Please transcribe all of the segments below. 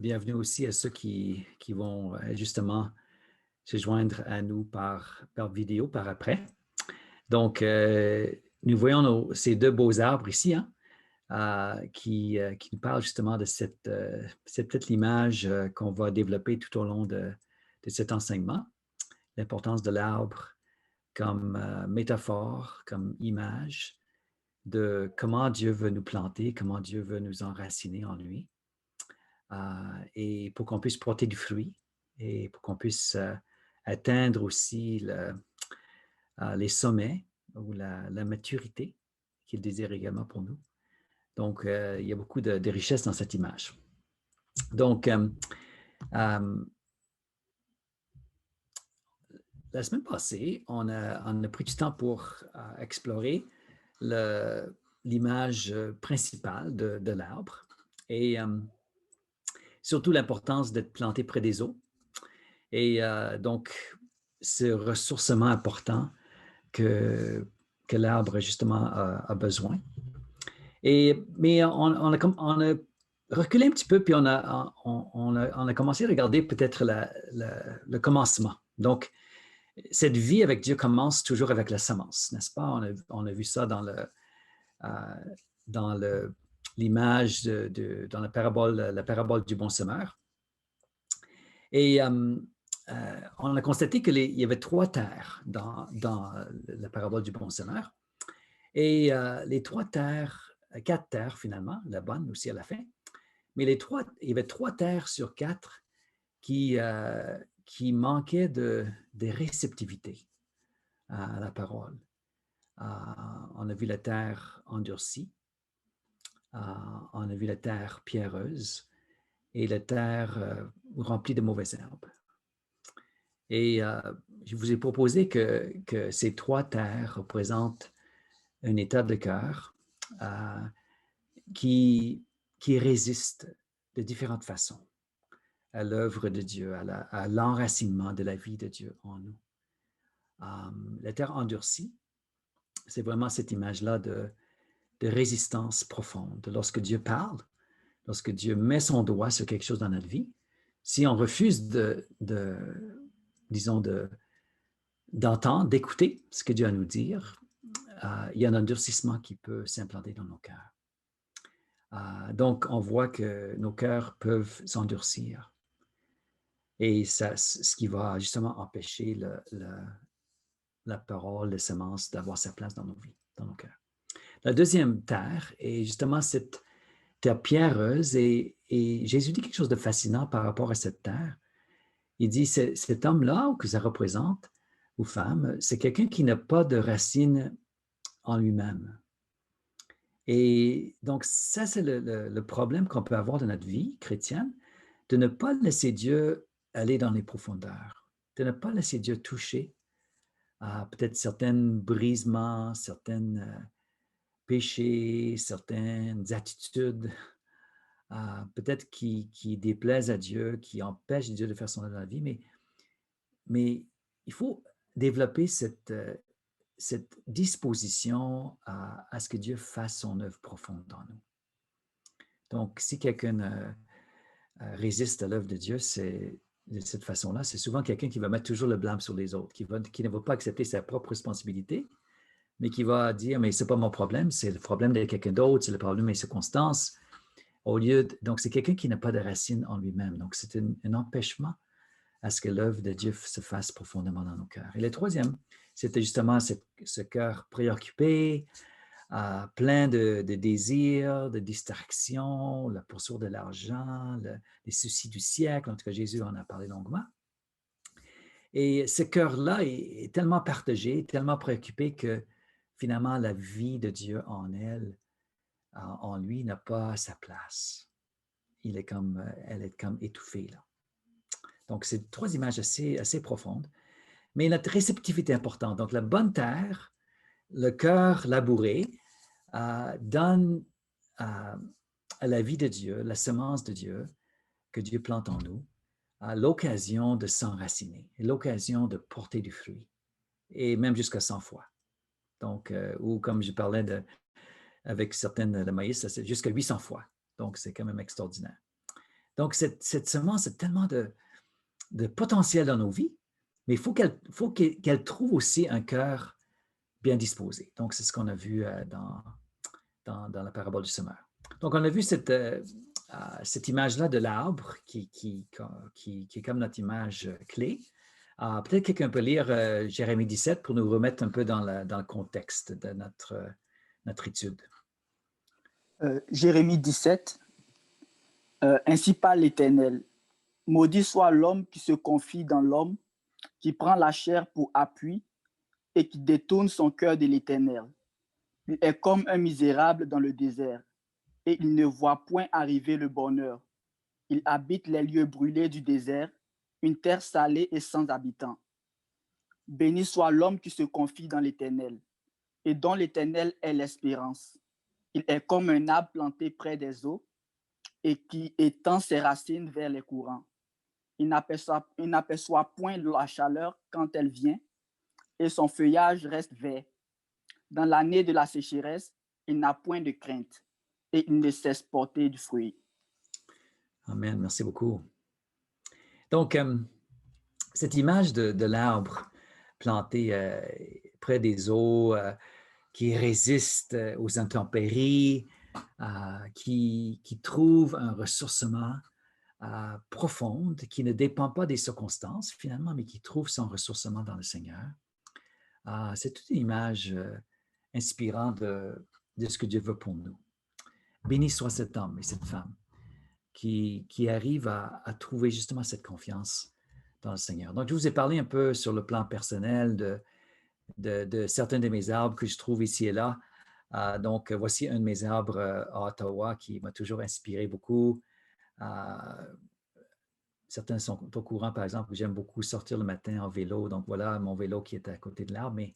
Bienvenue aussi à ceux qui vont justement se joindre à nous par vidéo par après. Donc, nous voyons ces deux beaux arbres ici hein, qui nous parlent justement de c'est peut-être l'image qu'on va développer tout au long de cet enseignement, l'importance de l'arbre comme métaphore, comme image de comment Dieu veut nous planter, comment Dieu veut nous enraciner en lui. Et pour qu'on puisse porter du fruit et pour qu'on puisse atteindre aussi les sommets ou la maturité qu'il désire également pour nous. Donc, il y a beaucoup de richesse dans cette image. Donc, la semaine passée, on a pris du temps pour explorer l'image principale de l'arbre et surtout l'importance d'être planté près des eaux. Et donc, ce ressourcement important que l'arbre, justement, a besoin. Mais on a reculé un petit peu, puis on a commencé à regarder peut-être le commencement. Donc, cette vie avec Dieu commence toujours avec la semence, n'est-ce pas? On a vu ça dans l'image, dans la parabole du bon semeur. Et on a constaté qu'il y avait trois terres dans la parabole du bon semeur. Et les trois terres, quatre terres finalement, la bonne aussi à la fin, mais il y avait trois terres sur quatre qui manquaient de réceptivité à la parole. On a vu la terre endurcie, on a vu la terre pierreuse et la terre remplie de mauvaises herbes. Et je vous ai proposé que ces trois terres représentent un état de cœur qui résiste de différentes façons à l'œuvre de Dieu, à l'enracinement de la vie de Dieu en nous. La terre endurcie, c'est vraiment cette image-là de résistance profonde. Lorsque Dieu parle, lorsque Dieu met son doigt sur quelque chose dans notre vie, si on refuse d'entendre, d'écouter ce que Dieu a à nous dire, il y a un endurcissement qui peut s'implanter dans nos cœurs. Donc, on voit que nos cœurs peuvent s'endurcir. Et ce qui va justement empêcher la parole, la semence d'avoir sa place dans nos vies, dans nos cœurs. La deuxième terre est justement cette terre pierreuse et Jésus dit quelque chose de fascinant par rapport à cette terre. Il dit, cet homme-là, ou que ça représente, ou femme, c'est quelqu'un qui n'a pas de racines en lui-même. Et donc, ça, c'est le problème qu'on peut avoir dans notre vie chrétienne, de ne pas laisser Dieu aller dans les profondeurs, de ne pas laisser Dieu toucher à peut-être certains brisements, certains péchés, certaines attitudes, peut-être qui déplaisent à Dieu, qui empêchent Dieu de faire son œuvre dans la vie, mais il faut développer cette disposition à ce que Dieu fasse son œuvre profonde dans nous. Donc, si quelqu'un résiste à l'œuvre de Dieu, c'est de cette façon-là, c'est souvent quelqu'un qui va mettre toujours le blâme sur les autres, qui ne va pas accepter sa propre responsabilité, mais qui va dire, mais ce n'est pas mon problème, c'est le problème de quelqu'un d'autre, c'est le problème des circonstances. Donc, c'est quelqu'un qui n'a pas de racine en lui-même. Donc, c'est un empêchement à ce que l'œuvre de Dieu se fasse profondément dans nos cœurs. Et le troisième, c'était justement ce cœur préoccupé, plein de désirs, de distractions, la poursuite de l'argent, les soucis du siècle. En tout cas, Jésus en a parlé longuement. Et ce cœur-là est tellement partagé, tellement préoccupé que finalement, la vie de Dieu en elle, en lui, n'a pas sa place. Elle est comme étouffée, là. Donc, c'est trois images assez profondes. Mais notre réceptivité est importante. Donc, la bonne terre, le cœur labouré, donne à la vie de Dieu, la semence de Dieu que Dieu plante en nous, l'occasion de s'enraciner, l'occasion de porter du fruit, et même jusqu'à 100 fois. Donc, ou comme je parlais avec certaines de maïs, c'est jusqu'à 800 fois. Donc, c'est quand même extraordinaire. Donc, cette semence a tellement de potentiel dans nos vies, mais il faut qu'elle trouve aussi un cœur bien disposé. Donc, c'est ce qu'on a vu dans la parabole du semeur. Donc, on a vu cette image-là de l'arbre qui est comme notre image clé. Peut-être quelqu'un peut lire Jérémie 17 pour nous remettre un peu dans le contexte de notre étude. Jérémie 17, ainsi parle l'Éternel. Maudit soit l'homme qui se confie dans l'homme, qui prend la chair pour appui et qui détourne son cœur de l'Éternel. Il est comme un misérable dans le désert et il ne voit point arriver le bonheur. Il habite les lieux brûlés du désert, une terre salée et sans habitants. Béni soit l'homme qui se confie dans l'Éternel et dont l'Éternel est l'espérance. Il est comme un arbre planté près des eaux et qui étend ses racines vers les courants. Il n'aperçoit point la chaleur quand elle vient et son feuillage reste vert. Dans l'année de la sécheresse, il n'a point de crainte et il ne cesse porter du fruit. Amen, merci beaucoup. Donc, cette image de l'arbre planté près des eaux, qui résiste aux intempéries, qui trouve un ressourcement profond, qui ne dépend pas des circonstances finalement, mais qui trouve son ressourcement dans le Seigneur. C'est toute une image inspirante de ce que Dieu veut pour nous. Béni soit cet homme et cette femme qui arrive à trouver justement cette confiance dans le Seigneur. Donc, je vous ai parlé un peu sur le plan personnel de certains de mes arbres que je trouve ici et là. Donc, voici un de mes arbres à Ottawa qui m'a toujours inspiré beaucoup. Certains sont au courant, par exemple, que j'aime beaucoup sortir le matin en vélo. Donc, voilà mon vélo qui est à côté de l'arbre. Mais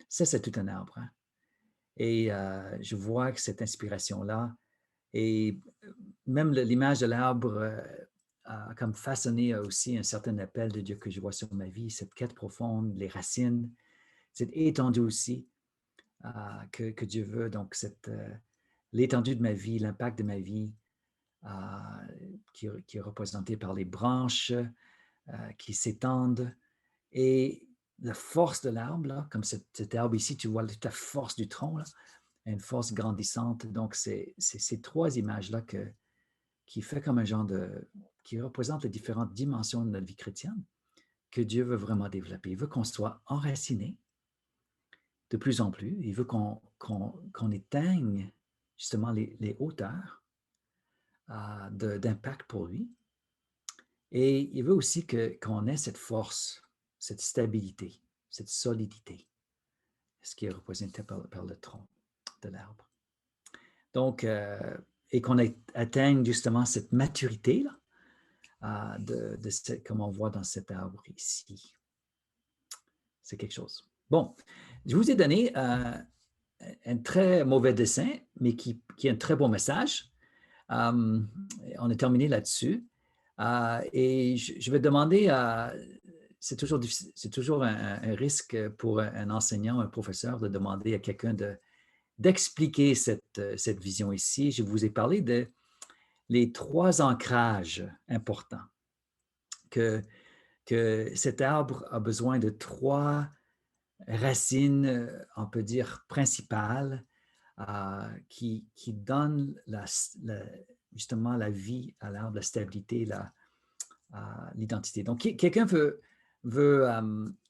ça, c'est tout un arbre. Hein? Et je vois que cette inspiration-là, et même l'image de l'arbre a comme façonné aussi un certain appel de Dieu que je vois sur ma vie, cette quête profonde, les racines, cette étendue aussi que Dieu veut. Donc, l'étendue de ma vie, l'impact de ma vie qui est représenté par les branches qui s'étendent et la force de l'arbre, là, comme cet arbre ici, tu vois toute la force du tronc, là, une force grandissante. Donc, c'est ces trois images-là qui fait comme un genre qui représente les différentes dimensions de notre vie chrétienne que Dieu veut vraiment développer. Il veut qu'on soit enraciné de plus en plus. Il veut qu'on éteigne justement les hauteurs d'impact pour lui. Et il veut aussi qu'on ait cette force, cette stabilité, cette solidité, ce qui est représenté par le tronc de l'arbre. Donc, et qu'on atteigne justement cette maturité-là, comme on voit dans cet arbre ici. C'est quelque chose. Bon, je vous ai donné un très mauvais dessin, mais qui est un très bon message. On a terminé là-dessus. Et je vais demander c'est toujours un risque pour un enseignant, un professeur, de demander à quelqu'un d'expliquer cette vision ici. Je vous ai parlé les trois ancrages importants, que cet arbre a besoin de trois racines, on peut dire, principales, qui donnent justement la vie à l'arbre, la stabilité, l'identité. Donc, quelqu'un veut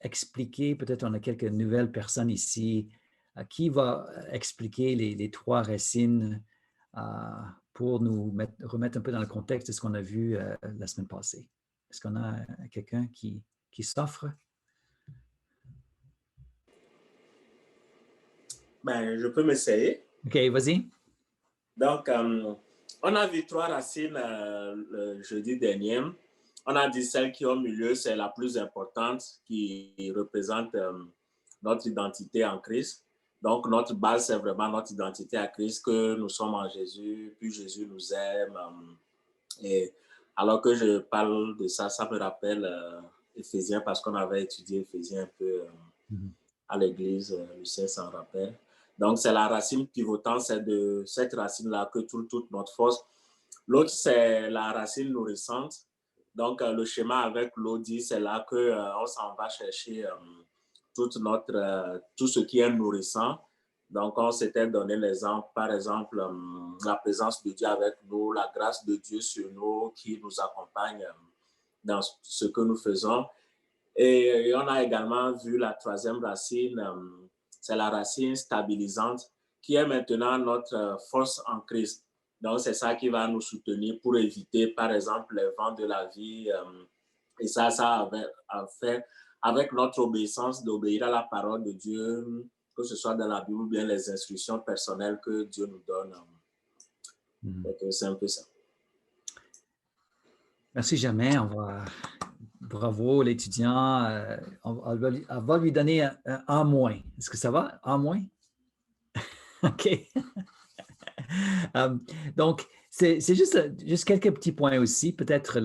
expliquer, peut-être on a quelques nouvelles personnes ici, qui va expliquer les trois racines pour nous remettre un peu dans le contexte de ce qu'on a vu la semaine passée. Est-ce qu'on a quelqu'un qui s'offre? Ben, je peux m'essayer. OK, vas-y. Donc, on a vu trois racines le jeudi dernier. On a dit celle qui est au milieu, c'est la plus importante, qui représente notre identité en Christ. Donc, notre base, c'est vraiment notre identité à Christ, que nous sommes en Jésus, puis Jésus nous aime. Et alors que je parle de ça, ça me rappelle Éphésiens, parce qu'on avait étudié Éphésiens un peu à l'église, Lucien s'en rappelle. Donc, c'est la racine pivotante, c'est de cette racine-là que toute notre force L'autre, c'est la racine nourrissante. Donc, le schéma avec l'eau dit, c'est là qu'on s'en va chercher tout ce qui est nourrissant. Donc, on s'était donné l'exemple, par exemple, la présence de Dieu avec nous, la grâce de Dieu sur nous qui nous accompagne dans ce que nous faisons. Et on a également vu la troisième racine, c'est la racine stabilisante qui est maintenant notre force en Christ. Donc, c'est ça qui va nous soutenir pour éviter, par exemple, les vents de la vie. Et ça a fait avec notre obéissance, d'obéir à la parole de Dieu, que ce soit dans la Bible ou bien les instructions personnelles que Dieu nous donne. C'est un peu ça. Merci, Germain. Bravo, l'étudiant. On va lui donner un A-. Est-ce que ça va? A-? OK. Donc, c'est juste quelques petits points aussi, peut-être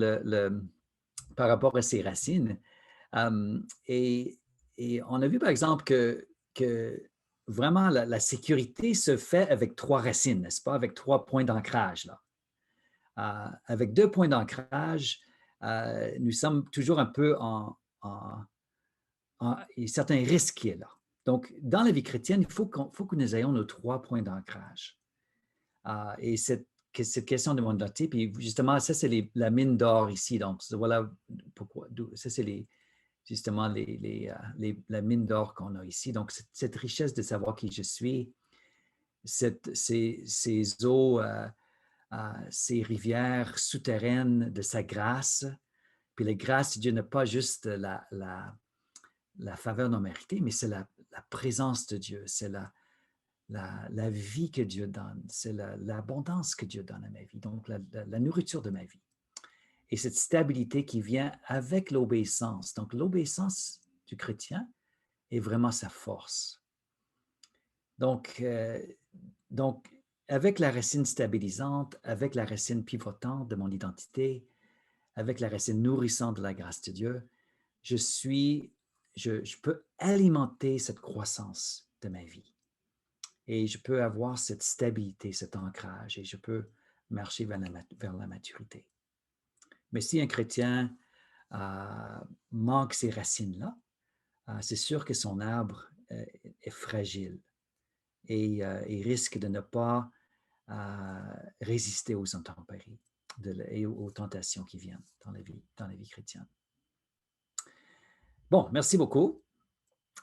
par rapport à ces racines. Et on a vu, par exemple, que vraiment la sécurité se fait avec 3 racines, n'est-ce pas? Avec 3 points d'ancrage, là. Avec 2 points d'ancrage, nous sommes toujours un peu il y a certains risques qui est là. Donc, dans la vie chrétienne, il faut que nous ayons nos 3 points d'ancrage. Et cette question de mondanité, puis justement, ça, c'est la mine d'or ici. Donc, voilà pourquoi. Ça, c'est justement la mine d'or qu'on a ici. Donc, cette richesse de savoir qui je suis, ces eaux, ces rivières souterraines de sa grâce. Puis la grâce de Dieu n'est pas juste la faveur non méritée, mais c'est la présence de Dieu, c'est la vie que Dieu donne, c'est l'abondance que Dieu donne à ma vie, donc la nourriture de ma vie. Et cette stabilité qui vient avec l'obéissance. Donc, l'obéissance du chrétien est vraiment sa force. Donc, avec la racine stabilisante, avec la racine pivotante de mon identité, avec la racine nourrissante de la grâce de Dieu, je peux alimenter cette croissance de ma vie. Et je peux avoir cette stabilité, cet ancrage, et je peux marcher vers la maturité. Mais si un chrétien manque ces racines-là, c'est sûr que son arbre est fragile et il risque de ne pas résister aux intempéries et aux tentations qui viennent dans la vie chrétienne. Bon, merci beaucoup.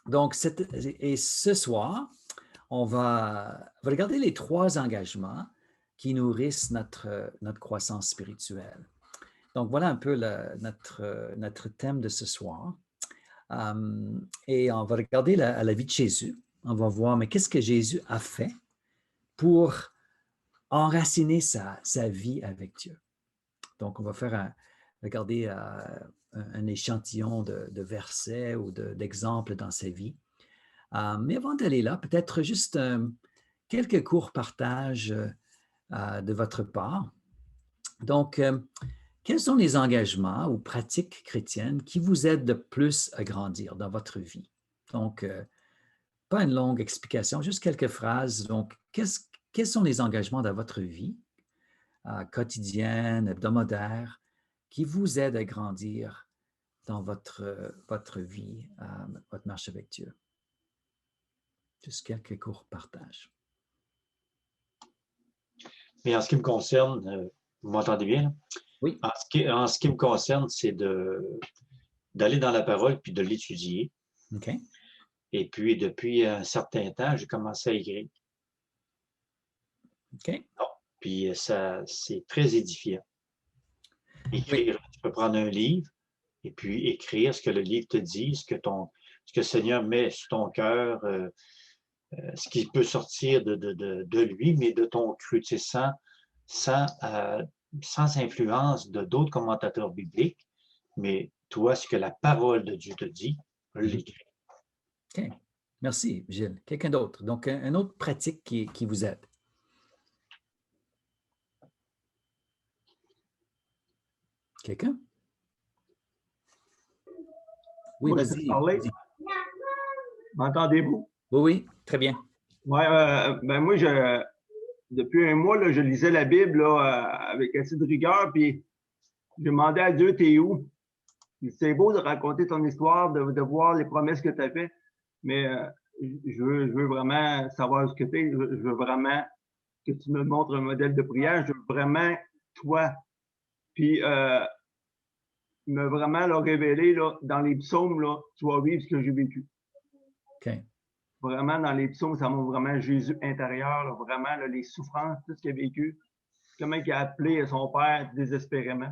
Donc, ce soir, on va regarder les 3 engagements qui nourrissent notre croissance spirituelle. Donc, voilà un peu notre thème de ce soir. Et on va regarder la vie de Jésus. On va voir, mais qu'est-ce que Jésus a fait pour enraciner sa vie avec Dieu? Donc, on va regarder un échantillon de versets ou d'exemples dans sa vie. Mais avant d'aller là, peut-être juste quelques courts partages de votre part. Donc, quels sont les engagements ou pratiques chrétiennes qui vous aident le plus à grandir dans votre vie? Donc, pas une longue explication, juste quelques phrases. Donc, quels sont les engagements dans votre vie quotidienne, hebdomadaire, qui vous aident à grandir dans votre vie, votre marche avec Dieu? Juste quelques courts partages. Mais en ce qui me concerne, vous m'entendez bien? Là? Oui. En ce qui me concerne, c'est d'aller dans la parole puis de l'étudier. OK. Et puis, depuis un certain temps, j'ai commencé à écrire. OK. Bon, puis, c'est très édifiant. Écrire, oui. Tu peux prendre un livre et puis écrire ce que le livre te dit, ce que le Seigneur met sur ton cœur, ce qui peut sortir de lui, mais de ton cru, tu sais, sans influence d'autres commentateurs bibliques, mais toi, ce que la parole de Dieu te dit, l'écrire. OK. Merci, Gilles. Quelqu'un d'autre? Donc, une autre pratique qui vous aide. Quelqu'un? Oui, vas-y. M'entendez-vous? Oui, très bien. Oui, ben moi, depuis un mois, là, je lisais la Bible là, avec assez de rigueur, puis je demandais à Dieu, t'es où? C'est beau de raconter ton histoire, de voir les promesses que tu as faites, mais je veux vraiment savoir ce que tu es. Je veux vraiment que tu me montres un modèle de prière. Je veux vraiment, toi, puis me vraiment là, révéler là, dans les psaumes, là, tu vas vivre ce que j'ai vécu. OK. Vraiment, dans les psaumes, ça montre vraiment Jésus intérieur, là, vraiment là, les souffrances, tout ce qu'il a vécu, comment il a appelé son Père désespérément.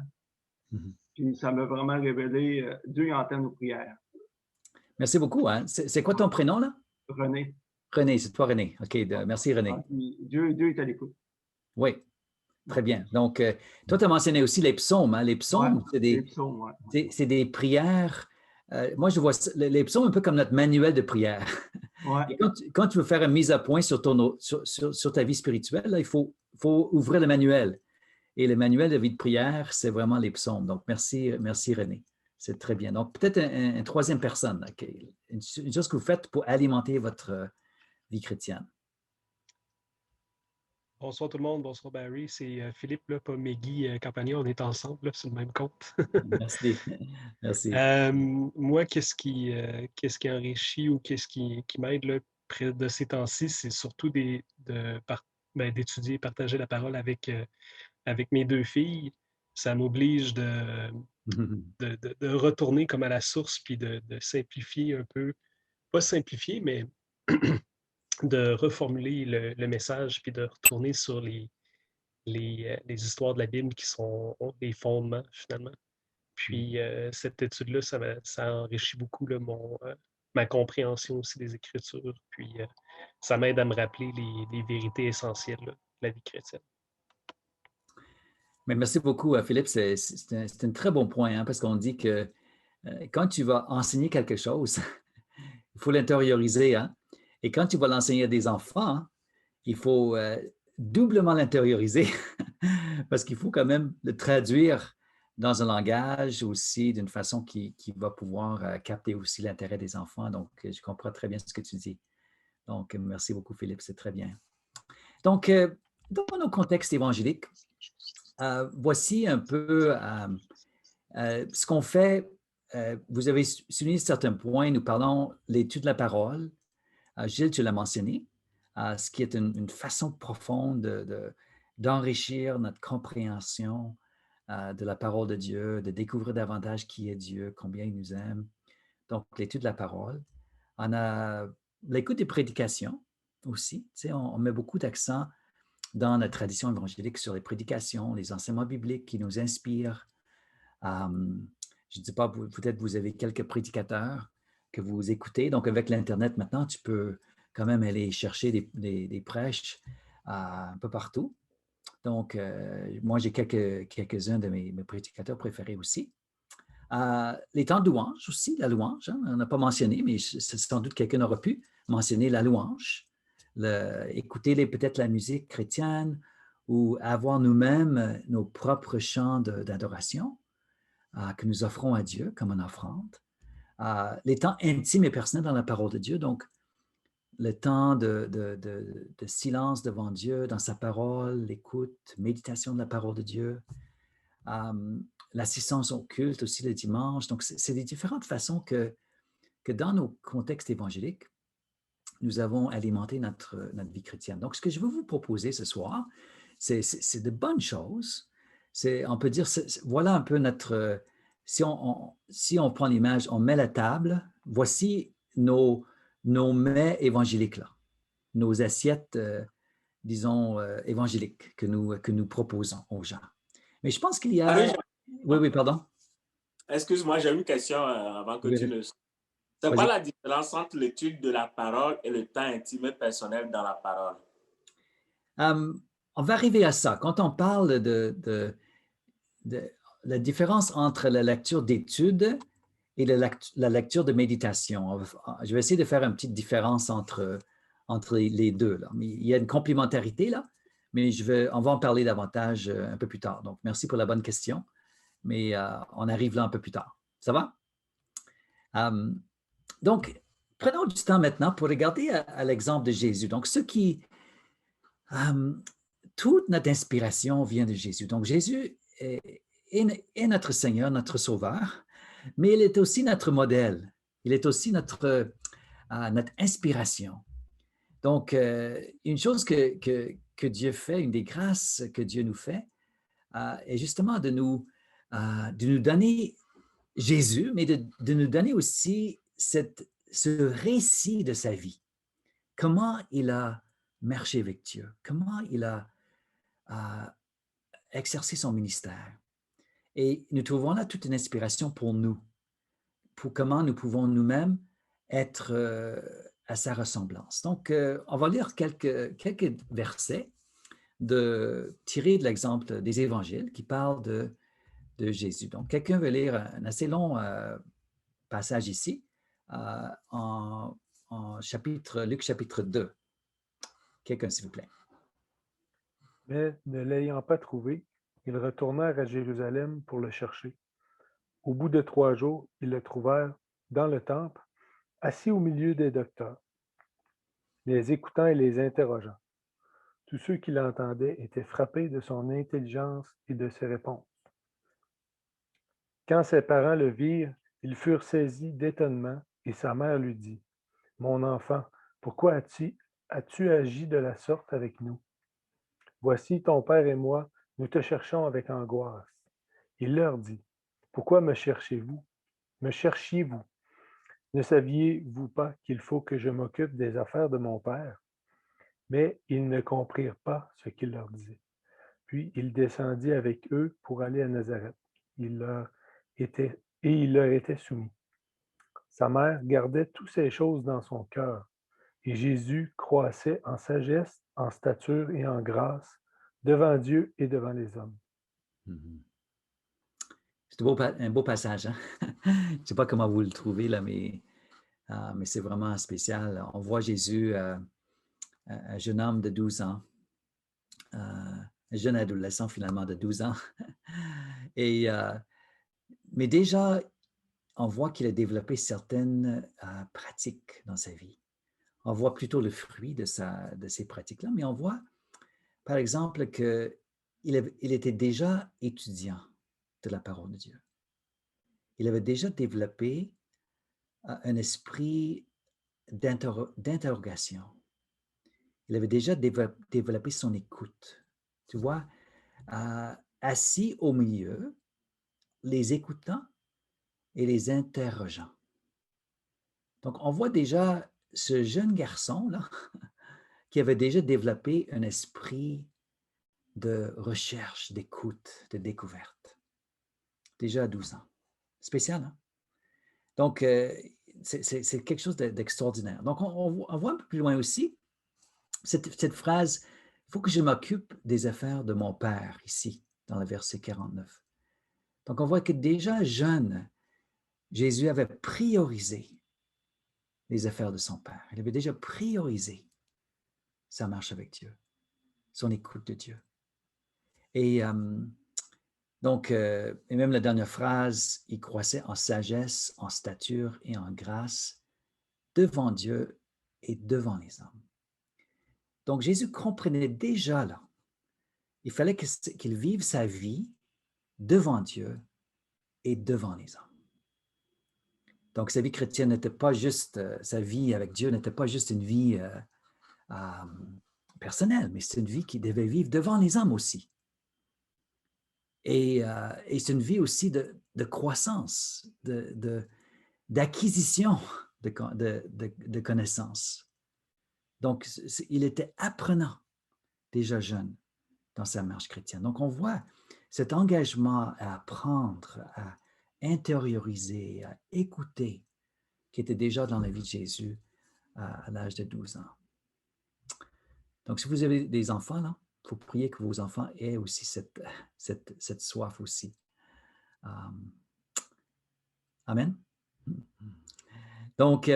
Mhm. Puis ça m'a vraiment révélé Dieu entend nos prières. Merci beaucoup. Hein? C'est quoi ton prénom, là? René. René, c'est toi, René. OK, merci, René. Dieu est à l'écoute. Oui, très bien. Donc, toi, tu as mentionné aussi les psaumes. Hein? Les psaumes, Ouais, c'est psaumes, ouais. c'est des prières. Moi, je vois les psaumes un peu comme notre manuel de prière. Ouais. Et quand tu veux faire une mise à point sur ta vie spirituelle, là, il faut ouvrir le manuel. Et le manuel de vie de prière, c'est vraiment les psaumes. Donc, merci René. C'est très bien. Donc, peut-être une troisième personne, okay. Une chose que vous faites pour alimenter votre vie chrétienne. Bonsoir tout le monde, bonsoir Barry, c'est Philippe, là, pas Meggy Campagna, on est ensemble là, sur le même compte. Merci. Merci. Moi, qu'est-ce qui enrichit ou qu'est-ce qui m'aide là, près de ces temps-ci, c'est surtout d'étudier, partager la parole avec mes deux filles. Ça m'oblige de retourner comme à la source, puis de simplifier un peu, pas simplifier, mais de reformuler le message, puis de retourner sur les histoires de la Bible qui sont les fondements, finalement. Puis cette étude-là, ça enrichit beaucoup là, ma compréhension aussi des Écritures. Puis ça m'aide à me rappeler les vérités essentielles là, de la vie chrétienne. Mais merci beaucoup, Philippe. C'est un très bon point, hein, parce qu'on dit que quand tu vas enseigner quelque chose, il faut l'intérioriser. Hein? Et quand tu vas l'enseigner à des enfants, hein, il faut doublement l'intérioriser parce qu'il faut quand même le traduire dans un langage aussi d'une façon qui va pouvoir capter aussi l'intérêt des enfants. Donc, je comprends très bien ce que tu dis. Donc, merci beaucoup, Philippe. C'est très bien. Donc, dans nos contextes évangéliques, voici un peu ce qu'on fait. Vous avez souligné certains points. Nous parlons de l'étude de la parole. Gilles, tu l'as mentionné, ce qui est une façon profonde d'enrichir notre compréhension de la parole de Dieu, de découvrir davantage qui est Dieu, combien il nous aime. Donc, l'étude de la parole. On a l'écoute des prédications aussi. Tu sais, on met beaucoup d'accent dans notre tradition évangélique sur les prédications, les enseignements bibliques qui nous inspirent. Je ne dis pas, peut-être vous avez quelques prédicateurs que vous écoutez. Donc, avec l'Internet maintenant, tu peux quand même aller chercher des prêches un peu partout. Donc, moi, j'ai quelques-uns de mes prédicateurs préférés aussi. Les temps de louange aussi, la louange, hein, on n'a pas mentionné, mais sans doute quelqu'un aurait pu mentionner la louange, écouter peut-être la musique chrétienne ou avoir nous-mêmes nos propres chants d'adoration que nous offrons à Dieu comme une offrande. Les temps intimes et personnels dans la parole de Dieu, donc le temps de silence devant Dieu, dans sa parole, l'écoute, méditation de la parole de Dieu, l'assistance au culte aussi le dimanche. Donc, c'est des différentes façons que dans nos contextes évangéliques, nous avons alimenté notre vie chrétienne. Donc, ce que je veux vous proposer ce soir, c'est de bonnes choses. On peut dire, voilà un peu notre... Si on prend l'image, on met la table, voici nos mets évangéliques, là, nos assiettes, disons, évangéliques que nous proposons aux gens. Mais je pense qu'il y a... Oui, pardon. Excuse-moi, j'ai une question avant que tu ne... C'est quoi la différence entre l'étude de la parole et le temps intime et personnel dans la parole? On va arriver à ça. Quand on parle de la différence entre la lecture d'études et la lecture de méditation, je vais essayer de faire une petite différence entre les deux. Là. Mais il y a une complémentarité là, mais on va en parler davantage un peu plus tard. Donc, merci pour la bonne question, mais on arrive là un peu plus tard. Ça va? Donc, prenons du temps maintenant pour regarder à l'exemple de Jésus. Donc, ceux qui toute notre inspiration vient de Jésus. Donc, Jésus est notre Seigneur, notre Sauveur, mais il est aussi notre modèle. Il est aussi notre inspiration. Donc, une chose que Dieu fait, une des grâces que Dieu nous fait, est justement de nous donner Jésus, mais de nous donner aussi ce récit de sa vie. Comment il a marché avec Dieu, comment il a exercé son ministère. Et nous trouvons là toute une inspiration pour nous, pour comment nous pouvons nous-mêmes être à sa ressemblance. Donc, on va lire quelques versets tirés de l'exemple des évangiles qui parlent de Jésus. Donc, quelqu'un veut lire un assez long passage ici, en Luc chapitre 2. Quelqu'un, s'il vous plaît. Mais ne l'ayant pas trouvé, ils retournèrent à Jérusalem pour le chercher. Au bout de 3 jours, ils le trouvèrent dans le temple, assis au milieu des docteurs, les écoutant et les interrogeant. Tous ceux qui l'entendaient étaient frappés de son intelligence et de ses réponses. Quand ses parents le virent, ils furent saisis d'étonnement, et sa mère lui dit, « Mon enfant, pourquoi as-tu agi de la sorte avec nous? Voici, ton père et moi, nous te cherchons avec angoisse. » Il leur dit, « Pourquoi me cherchiez-vous? Ne saviez-vous pas qu'il faut que je m'occupe des affaires de mon père? » Mais ils ne comprirent pas ce qu'il leur disait. Puis il descendit avec eux pour aller à Nazareth. Il leur était soumis. Sa mère gardait toutes ces choses dans son cœur. Et Jésus croissait en sagesse, en stature et en grâce, devant Dieu et devant les hommes. C'est un beau passage. Hein? Je ne sais pas comment vous le trouvez, là, mais c'est vraiment spécial. On voit Jésus, un jeune homme de 12 ans, un jeune adolescent finalement de 12 ans. Mais déjà, on voit qu'il a développé certaines pratiques dans sa vie. On voit plutôt le fruit de ces pratiques-là, mais on voit, par exemple, qu'il était déjà étudiant de la parole de Dieu. Il avait déjà développé un esprit d'interrogation. Il avait déjà développé son écoute. Tu vois, assis au milieu, les écoutant et les interrogeant. Donc, on voit déjà ce jeune garçon-là qui avait déjà développé un esprit de recherche, d'écoute, de découverte. Déjà à 12 ans. Spécial, hein? Donc, c'est quelque chose d'extraordinaire. Donc, on voit un peu plus loin aussi cette phrase, « Il faut que je m'occupe des affaires de mon père », ici, dans le verset 49. Donc, on voit que déjà jeune, Jésus avait priorisé les affaires de son père. Il avait déjà priorisé sa marche avec Dieu, son écoute de Dieu. Et donc, et même la dernière phrase, il croissait en sagesse, en stature et en grâce devant Dieu et devant les hommes. Donc, Jésus comprenait déjà là, il fallait qu'il vive sa vie devant Dieu et devant les hommes. Donc, sa vie chrétienne n'était pas juste, sa vie avec Dieu n'était pas juste une vie personnelle, mais c'est une vie qu'il devait vivre devant les hommes aussi. Et c'est une vie aussi de croissance, d'acquisition de connaissances. Donc, il était apprenant déjà jeune dans sa marche chrétienne. Donc, on voit cet engagement à apprendre, à intérioriser, à écouter, qui était déjà dans la vie de Jésus à l'âge de 12 ans. Donc, si vous avez des enfants, là, il faut prier que vos enfants aient aussi cette soif aussi. Amen. Donc,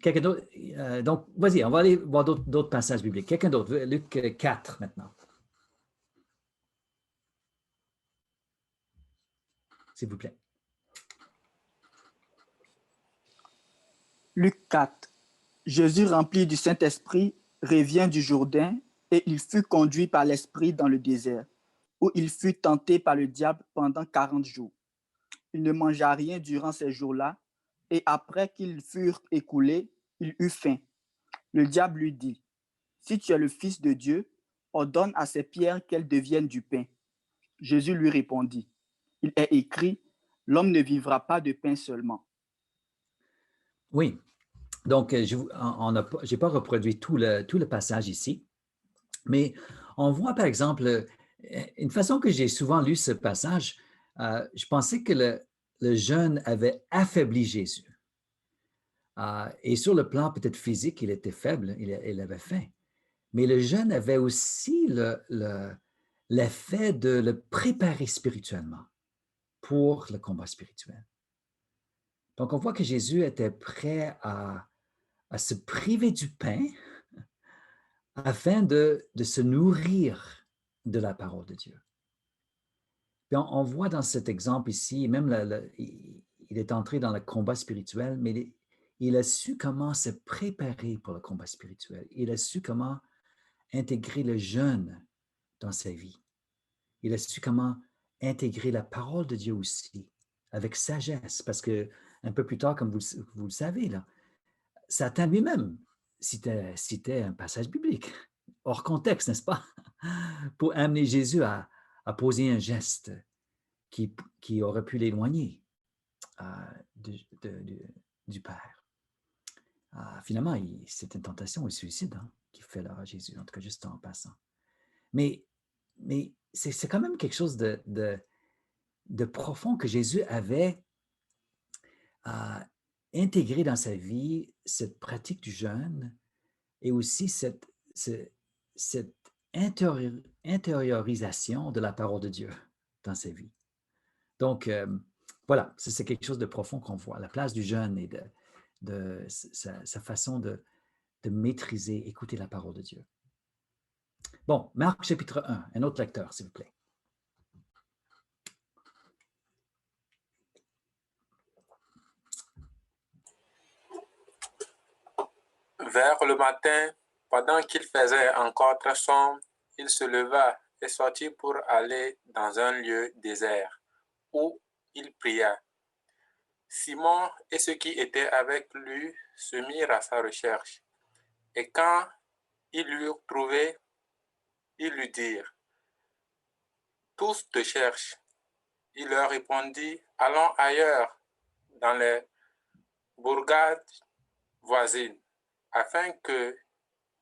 quelqu'un d'autre, donc, vas-y, on va aller voir d'autres passages bibliques. Quelqu'un d'autre, Luc 4 maintenant. S'il vous plaît. Luc 4. Jésus, rempli du Saint-Esprit, revient du Jourdain Et il fut conduit par l'Esprit dans le désert, où il fut tenté par le diable pendant 40 jours. Il ne mangea rien durant ces jours-là, et après qu'ils furent écoulés, il eut faim. Le diable lui dit, « Si tu es le Fils de Dieu, ordonne à ces pierres qu'elles deviennent du pain. » Jésus lui répondit, « Il est écrit, l'homme ne vivra pas de pain seulement. » Oui, donc je n'ai pas reproduit tout le passage ici, mais on voit par exemple, une façon que j'ai souvent lu ce passage, je pensais que le jeûne avait affaibli Jésus. Et sur le plan peut-être physique, il était faible, il avait faim. Mais le jeûne avait aussi l'effet de le préparer spirituellement pour le combat spirituel. Donc, on voit que Jésus était prêt à se priver du pain afin de se nourrir de la parole de Dieu. Puis on voit dans cet exemple ici, même il est entré dans le combat spirituel, mais il a su comment se préparer pour le combat spirituel. Il a su comment intégrer le jeûne dans sa vie. Il a su comment intégrer la parole de Dieu aussi, avec sagesse, parce que un peu plus tard, comme vous le savez, là, Satan lui-même citait un passage biblique, hors contexte, n'est-ce pas, pour amener Jésus à poser un geste qui aurait pu l'éloigner du Père. Finalement, c'est une tentation, un suicide qui fait là à Jésus, en tout cas juste en passant. Mais c'est quand même quelque chose de profond que Jésus avait intégré dans sa vie, cette pratique du jeûne et aussi cette intériorisation de la parole de Dieu dans sa vie. Donc, voilà, c'est quelque chose de profond qu'on voit, la place du jeûne et de sa façon de maîtriser, écouter la parole de Dieu. Bon, Marc chapitre 1, un autre lecteur, s'il vous plaît. Vers le matin, pendant qu'il faisait encore très sombre, il se leva et sortit pour aller dans un lieu désert, où il pria. Simon et ceux qui étaient avec lui se mirent à sa recherche. Et quand ils l'eurent trouvé, ils lui dirent, « Tous te cherchent. » Il leur répondit, « Allons ailleurs, dans les bourgades voisines, afin que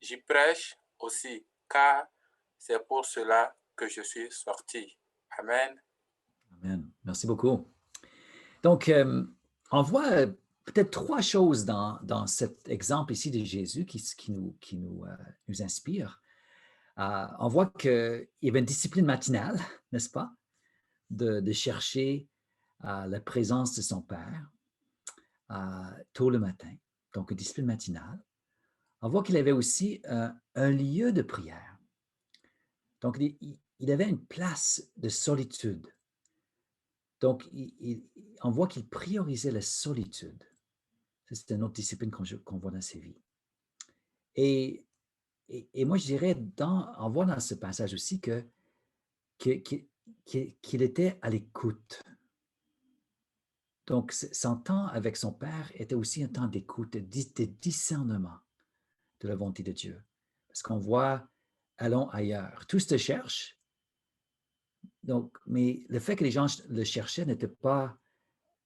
j'y prêche aussi, car c'est pour cela que je suis sorti. » Amen. Amen. Merci beaucoup. Donc, on voit peut-être trois choses dans cet exemple ici de Jésus qui nous inspire. On voit qu'il y avait une discipline matinale, n'est-ce pas, de chercher la présence de son Père tôt le matin, donc une discipline matinale. On voit qu'il avait aussi un lieu de prière. Donc, il avait une place de solitude. Donc, on voit qu'il priorisait la solitude. C'est une autre discipline qu'on voit dans ses vies. Et moi, je dirais, on voit dans ce passage aussi qu'il était à l'écoute. Donc, son temps avec son Père était aussi un temps d'écoute, de discernement de la volonté de Dieu. Parce qu'on voit, allons ailleurs. Tous te cherchent. Donc, mais le fait que les gens le cherchaient n'était pas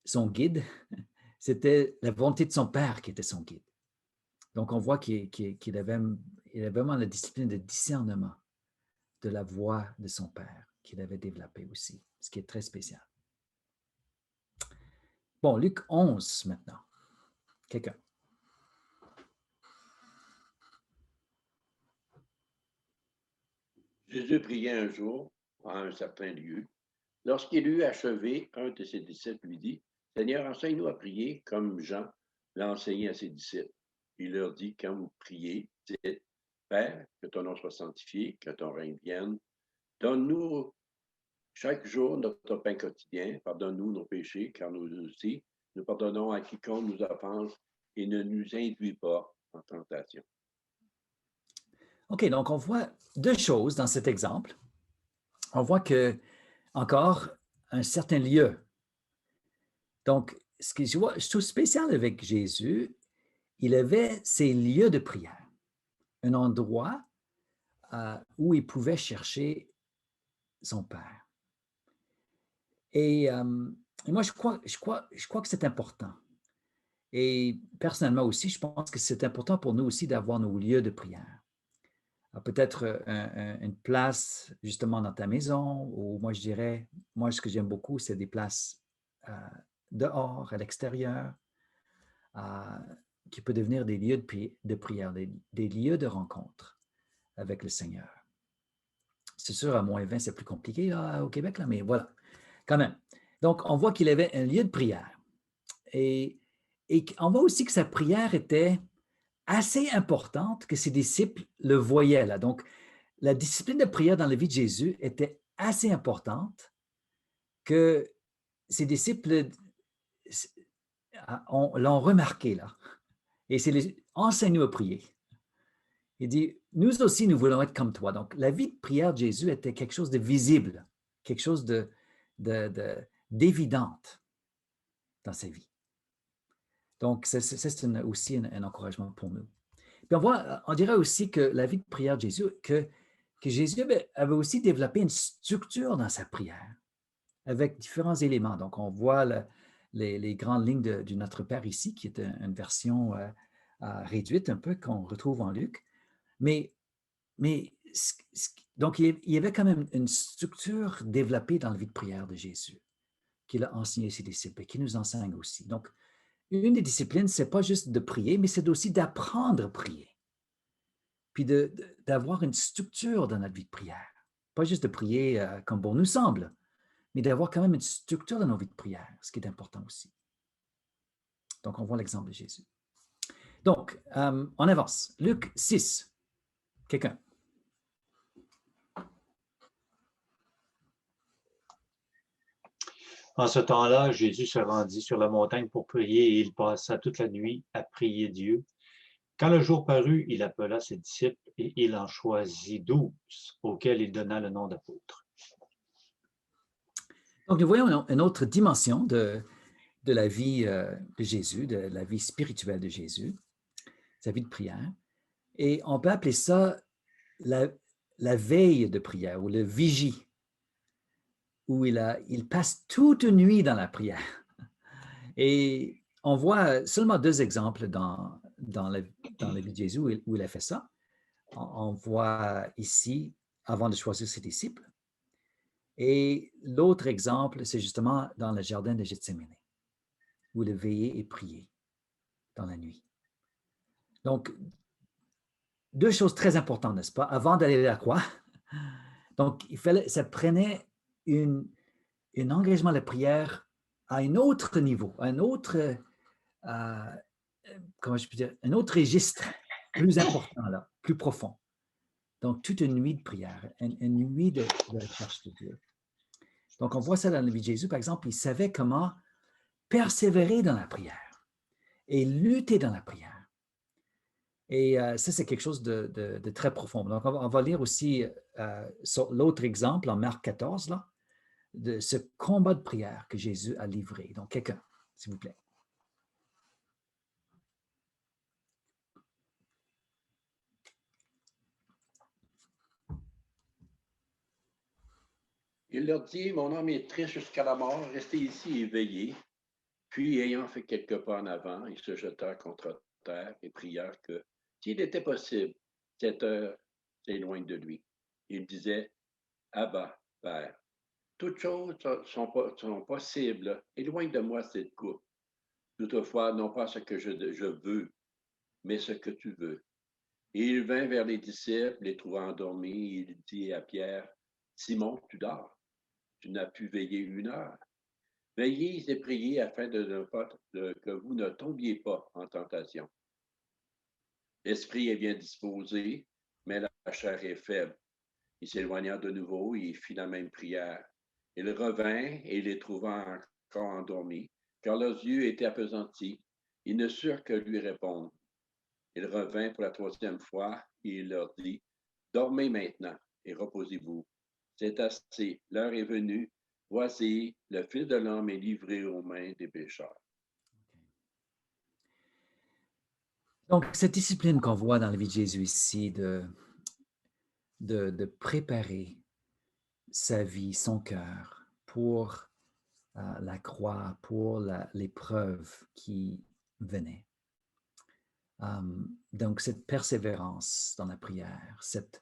son guide, c'était la volonté de son Père qui était son guide. Donc, on voit qu'il avait vraiment la discipline de discernement de la voix de son Père qu'il avait développée aussi, ce qui est très spécial. Bon, Luc 11 maintenant. Quelqu'un? Jésus priait un jour à un certain lieu. Lorsqu'il eut achevé, un de ses disciples lui dit, « Seigneur, enseigne-nous à prier comme Jean l'a enseigné à ses disciples. » Il leur dit, « Quand vous priez, dites, Père, que ton nom soit sanctifié, que ton règne vienne. Donne-nous chaque jour notre pain quotidien. Pardonne-nous nos péchés, car nous aussi, nous pardonnons à quiconque nous offense et ne nous induis pas en tentation. » OK, donc on voit deux choses dans cet exemple. On voit que, encore, un certain lieu. Donc, ce que je trouve spécial avec Jésus, il avait ses lieux de prière, un endroit où il pouvait chercher son Père. Et moi, je crois que c'est important. Et personnellement aussi, je pense que c'est important pour nous aussi d'avoir nos lieux de prière. Peut-être une place justement dans ta maison, ou moi je dirais, moi ce que j'aime beaucoup, c'est des places dehors, à l'extérieur, qui peut devenir des lieux de prière, des lieux de rencontre avec le Seigneur. C'est sûr, à -20, c'est plus compliqué là, au Québec, là, mais voilà, quand même. Donc, on voit qu'il avait un lieu de prière. Et on voit aussi que sa prière était assez importante, que ses disciples le voyaient là. Donc, la discipline de prière dans la vie de Jésus était assez importante que ses disciples l'ont remarqué là. Et c'est enseigne-nous à prier. Il dit, nous aussi, nous voulons être comme toi. Donc, la vie de prière de Jésus était quelque chose de visible, quelque chose d'évidente dans sa vie. Donc, c'est aussi un encouragement pour nous. Puis on dirait aussi que la vie de prière de Jésus, que Jésus avait aussi développé une structure dans sa prière avec différents éléments. Donc, on voit les grandes lignes du Notre Père ici, qui est une version réduite un peu qu'on retrouve en Luc. Mais donc, il y avait quand même une structure développée dans la vie de prière de Jésus, qu'il a enseigné à ses disciples et qui nous enseigne aussi. Donc, une des disciplines, ce n'est pas juste de prier, mais c'est aussi d'apprendre à prier. Puis d'avoir une structure dans notre vie de prière. Pas juste de prier comme bon nous semble, mais d'avoir quand même une structure dans nos vies de prière, ce qui est important aussi. Donc, on voit l'exemple de Jésus. Donc, on avance. Luc 6. Quelqu'un? En ce temps-là, Jésus se rendit sur la montagne pour prier et il passa toute la nuit à prier Dieu. Quand le jour parut, il appela ses disciples et il en choisit 12, auxquels il donna le nom d'apôtres. Donc, nous voyons une autre dimension de la vie de Jésus, de la vie spirituelle de Jésus, sa vie de prière. Et on peut appeler ça la veille de prière ou le vigie, où il passe toute une nuit dans la prière. Et on voit seulement deux exemples dans la vie de Jésus où il a fait ça. On voit ici, avant de choisir ses disciples. Et l'autre exemple, c'est justement dans le jardin de Gethsémani, où il a veillé et prié dans la nuit. Donc, deux choses très importantes, n'est-ce pas? Avant d'aller à la croix, donc ça prenait un engagement de prière à un autre niveau, un autre, comment je peux dire, un autre registre plus important, là, plus profond. Donc, toute une nuit de prière, une nuit de recherche de Dieu. Donc, on voit ça dans la vie de Jésus, par exemple, il savait comment persévérer dans la prière et lutter dans la prière. Et ça, c'est quelque chose de très profond. Donc, on va lire aussi sur l'autre exemple, en Marc 14, là, de ce combat de prière que Jésus a livré. Donc, quelqu'un, s'il vous plaît. Il leur dit, mon âme est triste jusqu'à la mort, restez ici et veillez. Puis, ayant fait quelques pas en avant, ils se jetèrent contre terre et prièrent que, s'il était possible, cette heure s'éloigne de lui. Il disait, Abba, Père, toutes choses sont possibles, éloigne de moi cette coupe. Toutefois, non pas ce que je veux, mais ce que tu veux. Et il vint vers les disciples, les trouvant endormis, et il dit à Pierre, Simon, tu dors, tu n'as pu veiller 1 heure. Veillez et priez afin que vous ne tombiez pas en tentation. L'esprit est bien disposé, mais la chair est faible. Il s'éloigna de nouveau et fit la même prière. Il revint et les trouvant encore endormis, car leurs yeux étaient appesantis. Ils ne surent que lui répondre. Il revint pour la 3e fois et il leur dit, Dormez maintenant et reposez-vous. C'est assez, l'heure est venue. Voici, le Fils de l'homme est livré aux mains des pécheurs. Donc, cette discipline qu'on voit dans la vie de Jésus ici, de préparer sa vie, son cœur pour la croix, pour l'épreuve qui venait. Donc, cette persévérance dans la prière, cette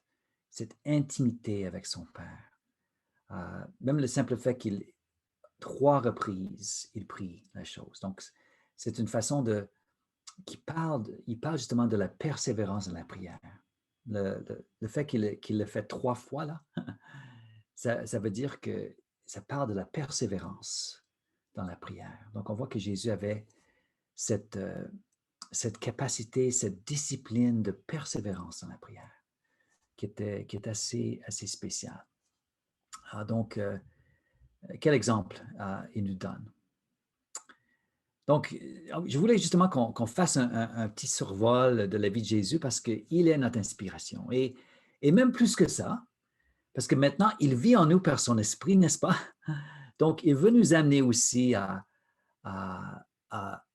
intimité avec son Père, même le simple fait qu'il, 3 reprises, il prie la chose. Donc, c'est une façon il parle justement de la persévérance dans la prière. Le fait qu'il le fait 3 fois, là, ça veut dire que ça parle de la persévérance dans la prière. Donc, on voit que Jésus avait cette capacité, cette discipline de persévérance dans la prière qui est assez spéciale. Donc, quel exemple il nous donne? Donc, je voulais justement qu'on fasse un petit survol de la vie de Jésus parce qu'il est notre inspiration. Et même plus que ça, parce que maintenant, il vit en nous par son esprit, n'est-ce pas? Donc, il veut nous amener aussi à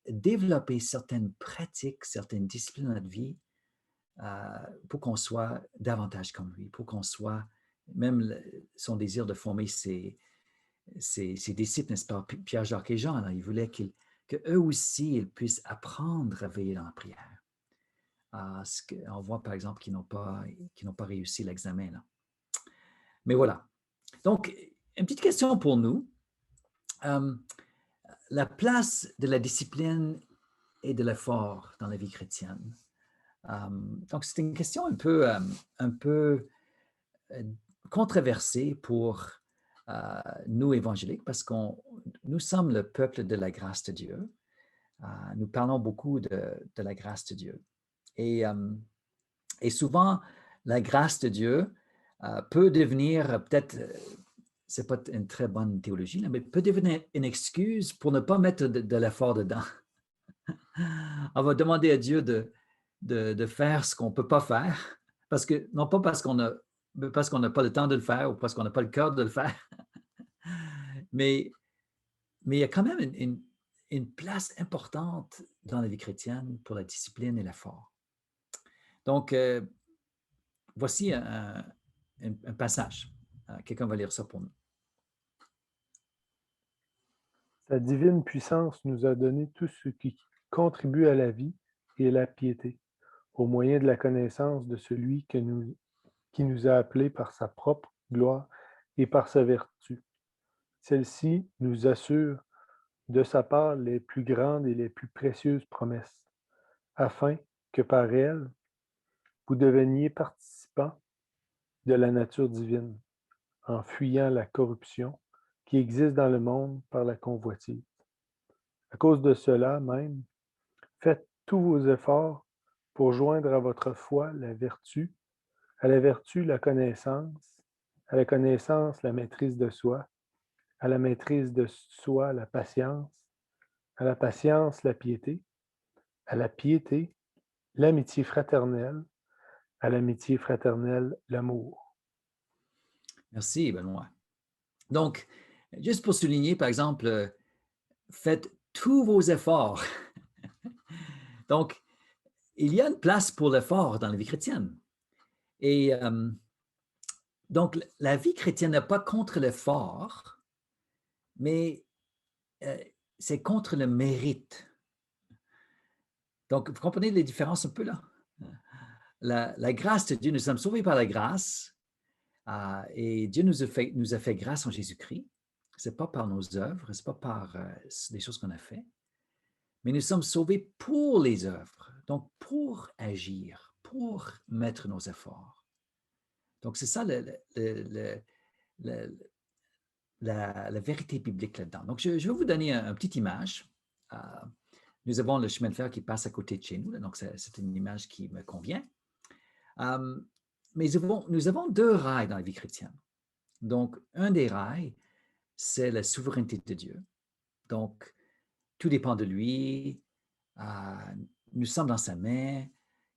développer certaines pratiques, certaines disciplines dans notre vie pour qu'on soit davantage comme lui, pour qu'on soit, même son désir de former ses disciples, n'est-ce pas? Pierre, Jacques et Jean, là, il voulait qu'eux aussi, ils puissent apprendre à veiller dans la prière. On voit, par exemple, qu'ils n'ont pas réussi l'examen. Là. Mais voilà. Donc, une petite question pour nous. La place de la discipline et de l'effort dans la vie chrétienne. Donc, c'est une question un peu controversée pour nous évangéliques parce que nous sommes le peuple de la grâce de Dieu. Nous parlons beaucoup de la grâce de Dieu. Et souvent, la grâce de Dieu peut devenir peut-être, c'est pas une très bonne théologie, là, mais peut devenir une excuse pour ne pas mettre de l'effort dedans. On va demander à Dieu de faire ce qu'on ne peut pas faire, non pas parce qu'on n'a pas le temps de le faire ou parce qu'on n'a pas le cœur de le faire, mais il y a quand même une place importante dans la vie chrétienne pour la discipline et l'effort. Donc, voici un passage. Quelqu'un va lire ça pour nous. Sa divine puissance nous a donné tout ce qui contribue à la vie et à la piété, au moyen de la connaissance de celui qui nous a appelés par sa propre gloire et par sa vertu. Celle-ci nous assure de sa part les plus grandes et les plus précieuses promesses, afin que par elles, vous deveniez participants de la nature divine, en fuyant la corruption qui existe dans le monde par la convoitise. À cause de cela même, faites tous vos efforts pour joindre à votre foi la vertu, à la vertu la connaissance, à la connaissance la maîtrise de soi, à la maîtrise de soi la patience, à la patience la piété, à la piété l'amitié fraternelle, à l'amitié fraternelle l'amour. Merci, Benoît. Donc, juste pour souligner, par exemple, faites tous vos efforts. Donc, il y a une place pour l'effort dans la vie chrétienne. Et donc, la vie chrétienne n'est pas contre l'effort, mais c'est contre le mérite. Donc, vous comprenez les différences un peu là? La grâce de Dieu, nous sommes sauvés par la grâce et Dieu nous a fait grâce en Jésus-Christ. Ce n'est pas par nos œuvres, ce n'est pas par des choses qu'on a faites, mais nous sommes sauvés pour les œuvres, donc pour agir, pour mettre nos efforts. Donc, c'est ça la vérité biblique là-dedans. Donc, je vais vous donner une petite image. Nous avons le chemin de fer qui passe à côté de chez nous, là, donc c'est une image qui me convient. Mais nous avons 2 rails dans la vie chrétienne. Donc, un des rails, c'est la souveraineté de Dieu. Donc, tout dépend de lui. Nous sommes dans sa main.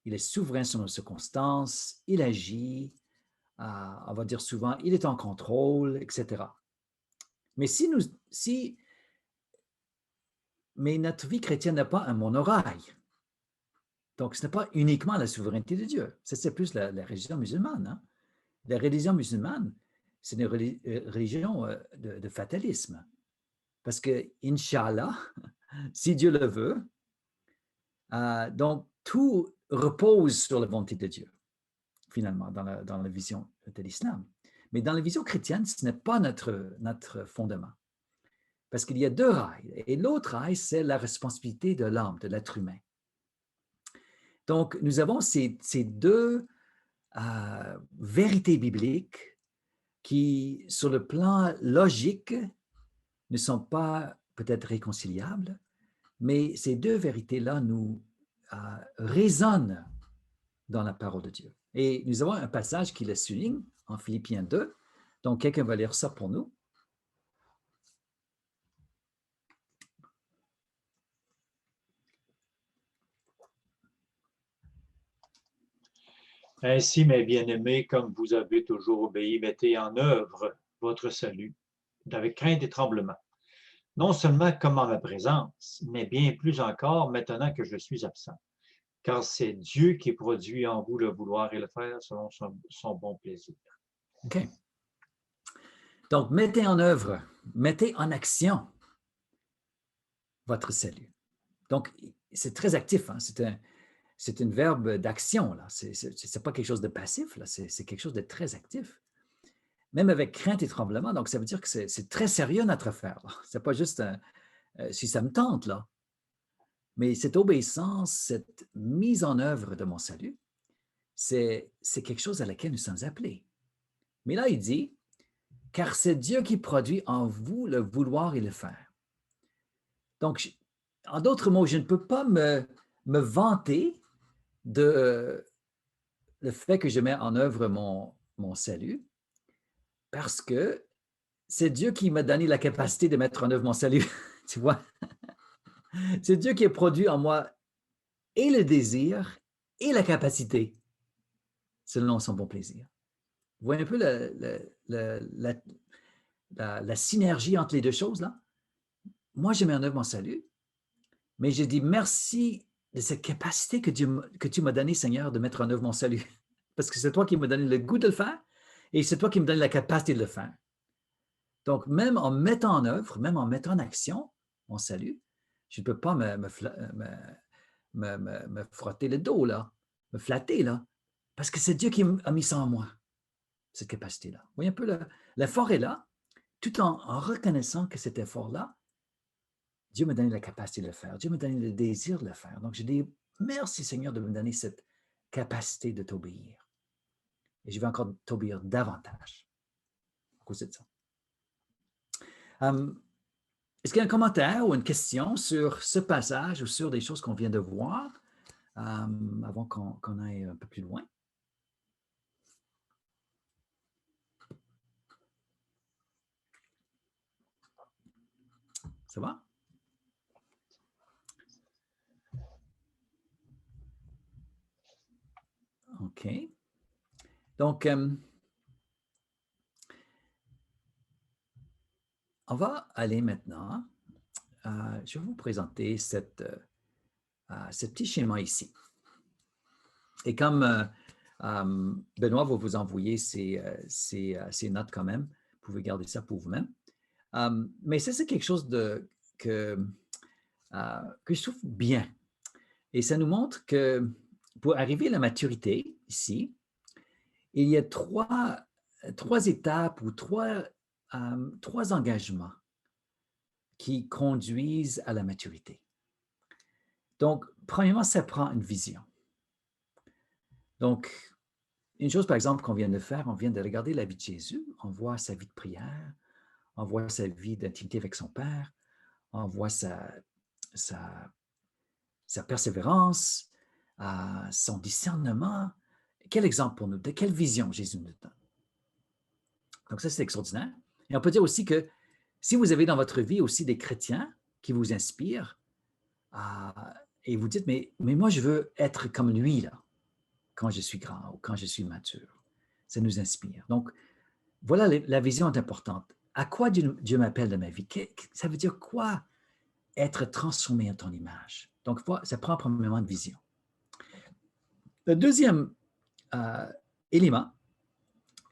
Il est souverain sur nos circonstances. Il agit. on va dire souvent, il est en contrôle, etc. Mais mais notre vie chrétienne n'est pas un monorail. Donc, ce n'est pas uniquement la souveraineté de Dieu. C'est plus la religion musulmane. Hein? La religion musulmane, c'est une religion de fatalisme. Parce que, Inch'Allah, si Dieu le veut, donc tout repose sur la volonté de Dieu, finalement, dans la vision de l'islam. Mais dans la vision chrétienne, ce n'est pas notre fondement. Parce qu'il y a deux rails. Et l'autre rail, c'est la responsabilité de l'homme, de l'être humain. Donc, nous avons ces deux vérités bibliques qui, sur le plan logique, ne sont pas peut-être réconciliables, mais ces deux vérités-là nous résonnent dans la parole de Dieu. Et nous avons un passage qui le souligne en Philippiens 2. Donc, quelqu'un va lire ça pour nous. Ainsi, mes bien-aimés, comme vous avez toujours obéi, mettez en œuvre votre salut avec crainte et tremblement. Non seulement comme en ma présence, mais bien plus encore maintenant que je suis absent. Car c'est Dieu qui produit en vous le vouloir et le faire selon son bon plaisir. OK. Donc, mettez en œuvre, mettez en action votre salut. Donc, c'est très actif, hein? C'est un verbe d'action, là. Ce n'est pas quelque chose de passif, là. C'est quelque chose de très actif. Même avec crainte et tremblement, donc ça veut dire que c'est très sérieux notre affaire. Ce n'est pas juste si ça me tente, là. Mais cette obéissance, cette mise en œuvre de mon salut, c'est quelque chose à laquelle nous sommes appelés. Mais là, il dit, car c'est Dieu qui produit en vous le vouloir et le faire. Donc, en d'autres mots, je ne peux pas me vanter de le fait que je mets en œuvre mon salut, parce que c'est Dieu qui m'a donné la capacité de mettre en œuvre mon salut. Tu vois? C'est Dieu qui a produit en moi et le désir et la capacité, selon son bon plaisir. Vous voyez un peu la synergie entre les deux choses, là? Moi, je mets en œuvre mon salut, mais je dis merci de cette capacité que tu m'as donnée, Seigneur, de mettre en œuvre mon salut. Parce que c'est toi qui m'as donné le goût de le faire et c'est toi qui me donne la capacité de le faire. Donc, même en mettant en œuvre, même en mettant en action mon salut, je ne peux pas me frotter le dos, là, me flatter, là, parce que c'est Dieu qui a mis ça en moi, cette capacité-là. Vous voyez un peu, l'effort est là, tout en reconnaissant que cet effort-là, Dieu m'a donné la capacité de le faire. Dieu m'a donné le désir de le faire. Donc, je dis, merci Seigneur de me donner cette capacité de t'obéir. Et je vais encore t'obéir davantage à cause de ça. Est-ce qu'il y a un commentaire ou une question sur ce passage ou sur des choses qu'on vient de voir avant qu'on aille un peu plus loin? Ça va? OK. Donc, on va aller maintenant, je vais vous présenter ce petit schéma ici. Et comme Benoît va vous envoyer ces notes quand même, vous pouvez garder ça pour vous-même. Mais ça, c'est quelque chose que je trouve bien. Et ça nous montre que pour arriver à la maturité ici, il y a trois étapes ou trois engagements qui conduisent à la maturité. Donc, premièrement, ça prend une vision. Donc, une chose, par exemple, qu'on vient de faire, on vient de regarder la vie de Jésus, on voit sa vie de prière, on voit sa vie d'intimité avec son Père, on voit sa persévérance, son discernement. Quel exemple pour nous? De quelle vision Jésus nous donne? Donc ça, c'est extraordinaire. Et on peut dire aussi que si vous avez dans votre vie aussi des chrétiens qui vous inspirent et vous dites, mais moi, je veux être comme lui, là, quand je suis grand ou quand je suis mature. Ça nous inspire. Donc, voilà, la vision est importante. À quoi Dieu m'appelle dans ma vie? Ça veut dire quoi être transformé en ton image? Donc, ça prend premièrement une vision. Le deuxième élément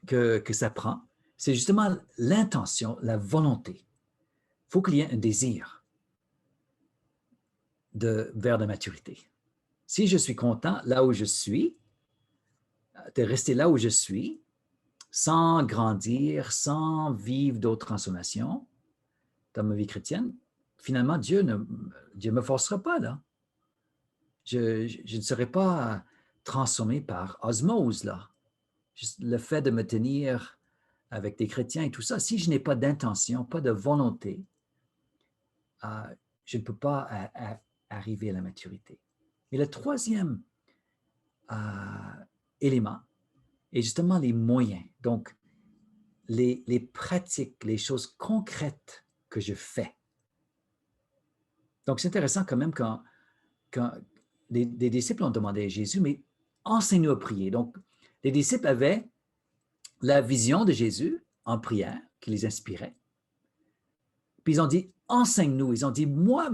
que ça prend, c'est justement l'intention, la volonté. Il faut qu'il y ait un désir vers la maturité. Si je suis content là où je suis, de rester là où je suis, sans grandir, sans vivre d'autres transformations dans ma vie chrétienne, finalement, Dieu ne me forcera pas là. Je ne serai pas transformé par osmose là. Juste le fait de me tenir avec des chrétiens et tout ça, si je n'ai pas d'intention, pas de volonté, je ne peux pas arriver à la maturité. Et le troisième élément est justement les moyens. Donc, les pratiques, les choses concrètes que je fais. Donc, c'est intéressant quand même quand des disciples ont demandé à Jésus, mais enseigne-nous à prier. Donc, les disciples avaient la vision de Jésus en prière qui les inspirait. Puis ils ont dit, enseigne-nous. Ils ont dit, moi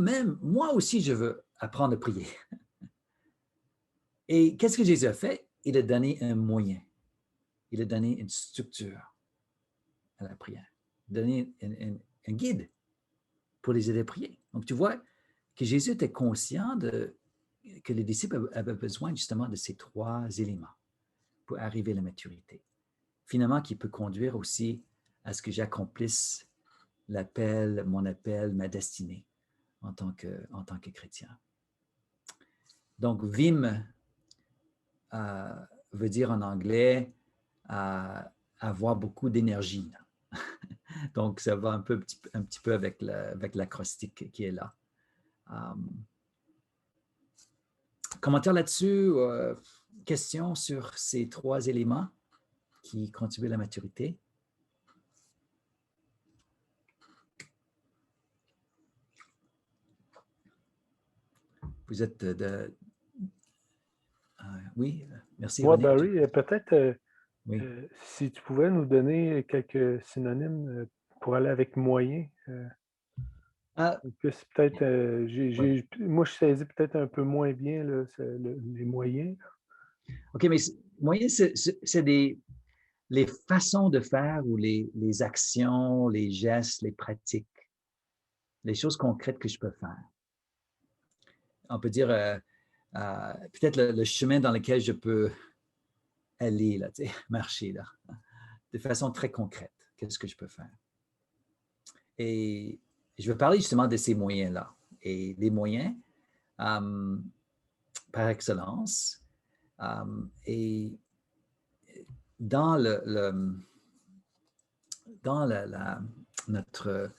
aussi, je veux apprendre à prier. Et qu'est-ce que Jésus a fait? Il a donné un moyen. Il a donné une structure à la prière. Il a donné un guide pour les aider à prier. Donc, tu vois que Jésus était conscient que les disciples avaient besoin justement de ces trois éléments pour arriver à la maturité. Finalement, qui peut conduire aussi à ce que j'accomplisse mon appel, ma destinée en tant que chrétien. Donc, vim veut dire en anglais avoir beaucoup d'énergie. Donc, ça va un petit peu avec l'acrostique qui est là. Commentaire là-dessus, questions sur ces trois éléments qui contribuent à la maturité? Vous êtes oui, merci. Moi, René. Barry, peut-être Oui. si tu pouvais nous donner quelques synonymes pour aller avec moyen. C'est peut-être, moi, je saisis peut-être un peu moins bien là, les moyens. OK, mais moyens, c'est les façons de faire ou les actions, les gestes, les pratiques, les choses concrètes que je peux faire. On peut dire peut-être le chemin dans lequel je peux aller, là, marcher, là, de façon très concrète. Qu'est-ce que je peux faire? Et je veux parler justement de ces moyens-là. Et les moyens, par excellence, et dans notre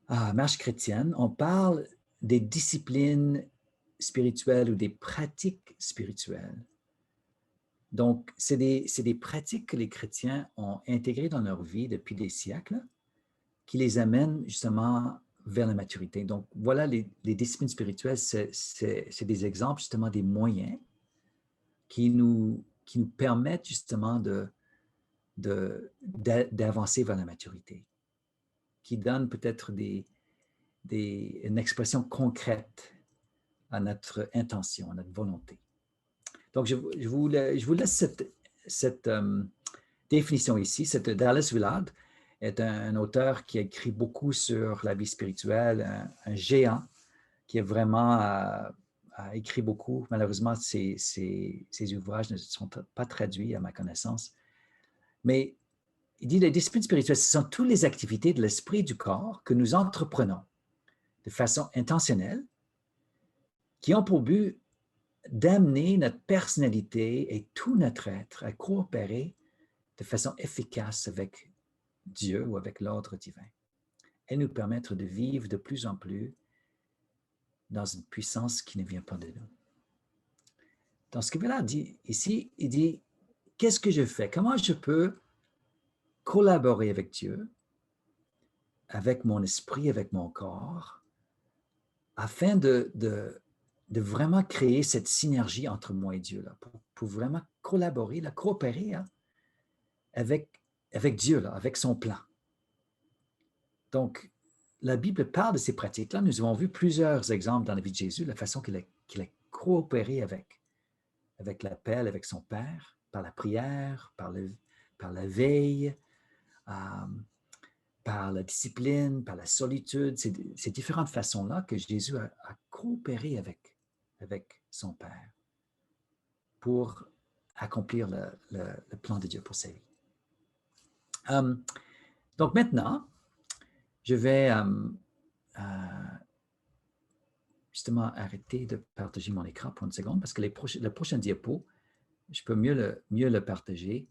marche chrétienne, on parle des disciplines spirituelles ou des pratiques spirituelles. Donc, c'est des pratiques que les chrétiens ont intégrées dans leur vie depuis des siècles qui les amènent justement vers la maturité. Donc, voilà, les disciplines spirituelles, c'est des exemples justement des moyens qui nous permettent justement d'avancer vers la maturité, qui donnent peut-être une expression concrète à notre intention, à notre volonté. Donc, je vous laisse cette définition ici. Dallas Willard est un auteur qui a écrit beaucoup sur la vie spirituelle, un géant qui a vraiment écrit beaucoup. Malheureusement, ses ouvrages ne sont pas traduits à ma connaissance. Mais il dit les disciplines spirituelles, ce sont toutes les activités de l'esprit et du corps que nous entreprenons de façon intentionnelle, qui ont pour but d'amener notre personnalité et tout notre être à coopérer de façon efficace avec Dieu ou avec l'ordre divin et nous permettre de vivre de plus en plus dans une puissance qui ne vient pas de nous. Donc, ce que Willard dit ici, il dit, qu'est-ce que je fais? Comment je peux collaborer avec Dieu, avec mon esprit, avec mon corps, afin de vraiment créer cette synergie entre moi et Dieu, là, pour vraiment collaborer, là, coopérer avec Dieu, là, avec son plan. Donc, la Bible parle de ces pratiques-là. Nous avons vu plusieurs exemples dans la vie de Jésus, la façon qu'il a coopéré avec l'appel, avec son Père, par la prière, par la veille, par la discipline, par la solitude. Ces différentes façons-là que Jésus a coopéré avec son Père pour accomplir le plan de Dieu pour sa vie. Donc maintenant, je vais justement arrêter de partager mon écran pour une seconde parce que le prochain diapo, je peux mieux le partager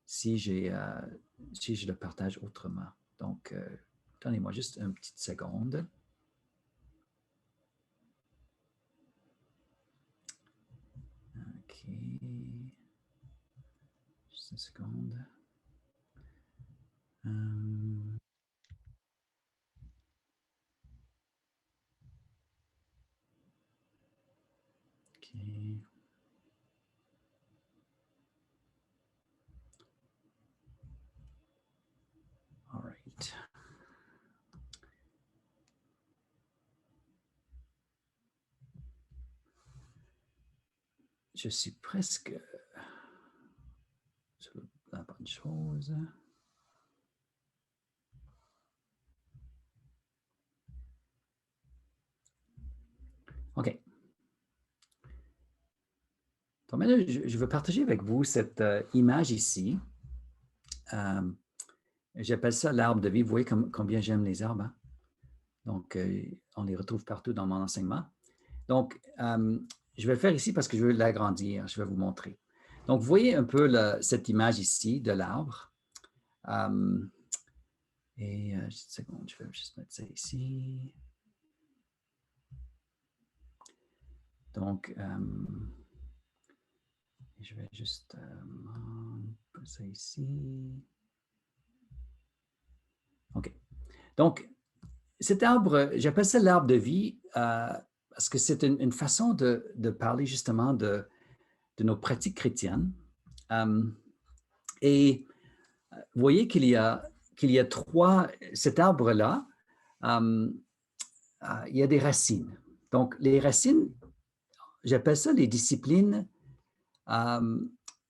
si je le partage autrement. Donc, donnez-moi juste une petite seconde. OK. Juste une seconde. OK. All right. Je suis presque sur la bonne chose. OK. Donc maintenant, je veux partager avec vous cette image ici. J'appelle ça l'arbre de vie. Vous voyez combien j'aime les arbres. Hein? Donc, on les retrouve partout dans mon enseignement. Donc, je vais le faire ici parce que je veux l'agrandir. Je vais vous montrer. Donc, vous voyez un peu cette image ici de l'arbre. Et une seconde, je vais juste mettre ça ici. Donc, je vais juste mettre ça ici. OK. Donc, cet arbre, j'appelle ça l'arbre de vie parce que c'est une façon de parler justement de nos pratiques chrétiennes. Et vous voyez qu'il y a cet arbre-là, il y a des racines. Donc, les racines, j'appelle ça les disciplines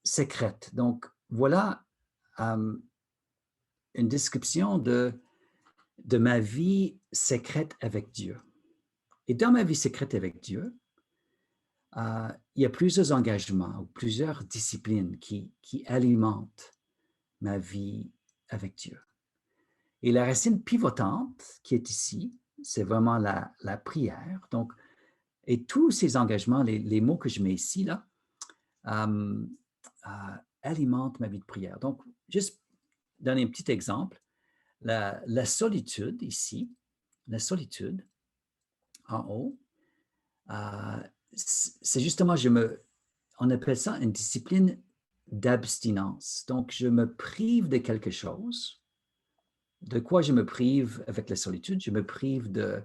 secrètes. Donc, voilà une description de ma vie secrète avec Dieu. Et dans ma vie secrète avec Dieu, il y a plusieurs engagements ou plusieurs disciplines qui alimentent ma vie avec Dieu. Et la racine pivotante qui est ici, c'est vraiment la prière. Donc, et tous ces engagements, les mots que je mets ici, là, alimentent ma vie de prière. Donc, juste donner un petit exemple. La solitude ici, la solitude en haut, c'est justement, on appelle ça une discipline d'abstinence. Donc, je me prive de quelque chose. De quoi je me prive avec la solitude? Je me prive de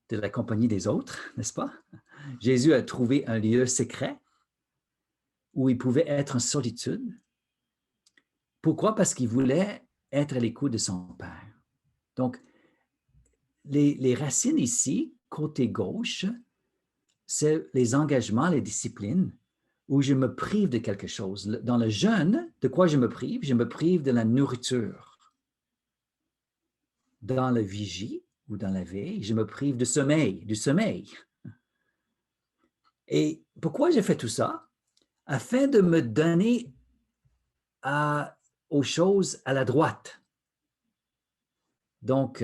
la compagnie des autres, n'est-ce pas? Jésus a trouvé un lieu secret où il pouvait être en solitude. Pourquoi? Parce qu'il voulait être à l'écoute de son Père. Donc, les racines ici, côté gauche, c'est les engagements, les disciplines où je me prive de quelque chose. Dans le jeûne, de quoi je me prive? Je me prive de la nourriture. Dans la vigie ou dans la veille, je me prive du sommeil. Et pourquoi j'ai fait tout ça? Afin de me donner aux choses à la droite. Donc,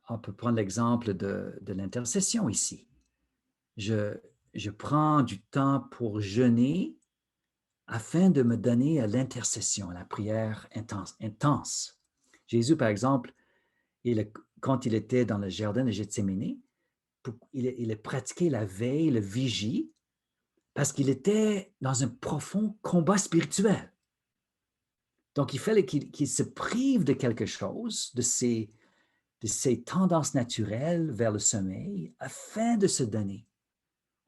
on peut prendre l'exemple de l'intercession ici. Je prends du temps pour jeûner afin de me donner à l'intercession, à la prière intense. Jésus, par exemple, quand il était dans le jardin de Gethsémani, il a pratiqué la veille, le vigie, parce qu'il était dans un profond combat spirituel. Donc, il fallait qu'il se prive de quelque chose, de ses tendances naturelles vers le sommeil, afin de se donner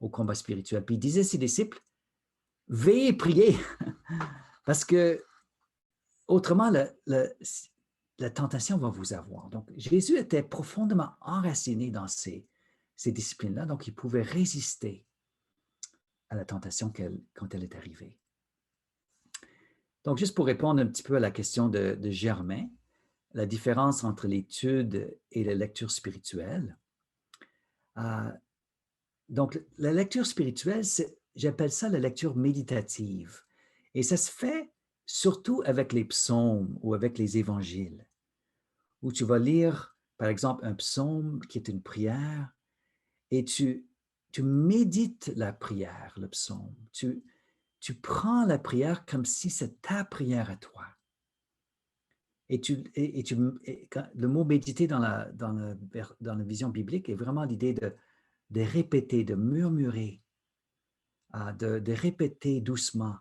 au combat spirituel. Puis il disait à ses disciples, veillez et priez, parce que autrement, la tentation va vous avoir. Donc, Jésus était profondément enraciné dans ces disciplines-là, donc il pouvait résister à la tentation quand elle est arrivée. Donc, juste pour répondre un petit peu à la question de Germain, la différence entre l'étude et la lecture spirituelle. Donc, la lecture spirituelle, j'appelle ça la lecture méditative. Et ça se fait surtout avec les psaumes ou avec les évangiles, où tu vas lire, par exemple, un psaume qui est une prière, et tu médites la prière, le psaume. Tu prends la prière comme si c'était ta prière à toi. Et le mot méditer dans la vision biblique est vraiment l'idée de répéter, de murmurer, de répéter doucement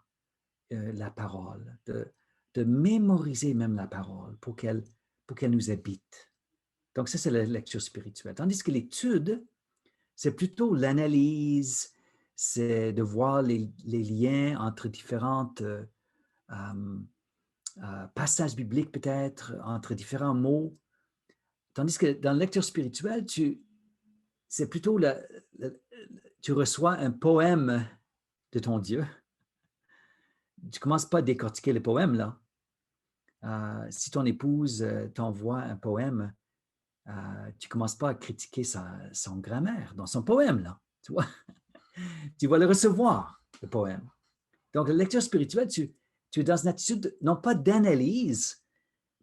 la parole, de mémoriser même la parole pour qu'elle nous habite. Donc, ça, c'est la lecture spirituelle. Tandis que l'étude, c'est plutôt l'analyse, c'est de voir les liens entre différentes passages bibliques peut-être, entre différents mots. Tandis que dans la lecture spirituelle, c'est plutôt tu reçois un poème de ton Dieu. Tu ne commences pas à décortiquer le poème, là. Si ton épouse t'envoie un poème, tu ne commences pas à critiquer son grammaire dans son poème, là. Tu vois? Tu vas le recevoir, le poème. Donc, la lecture spirituelle, tu es dans une attitude, non pas d'analyse,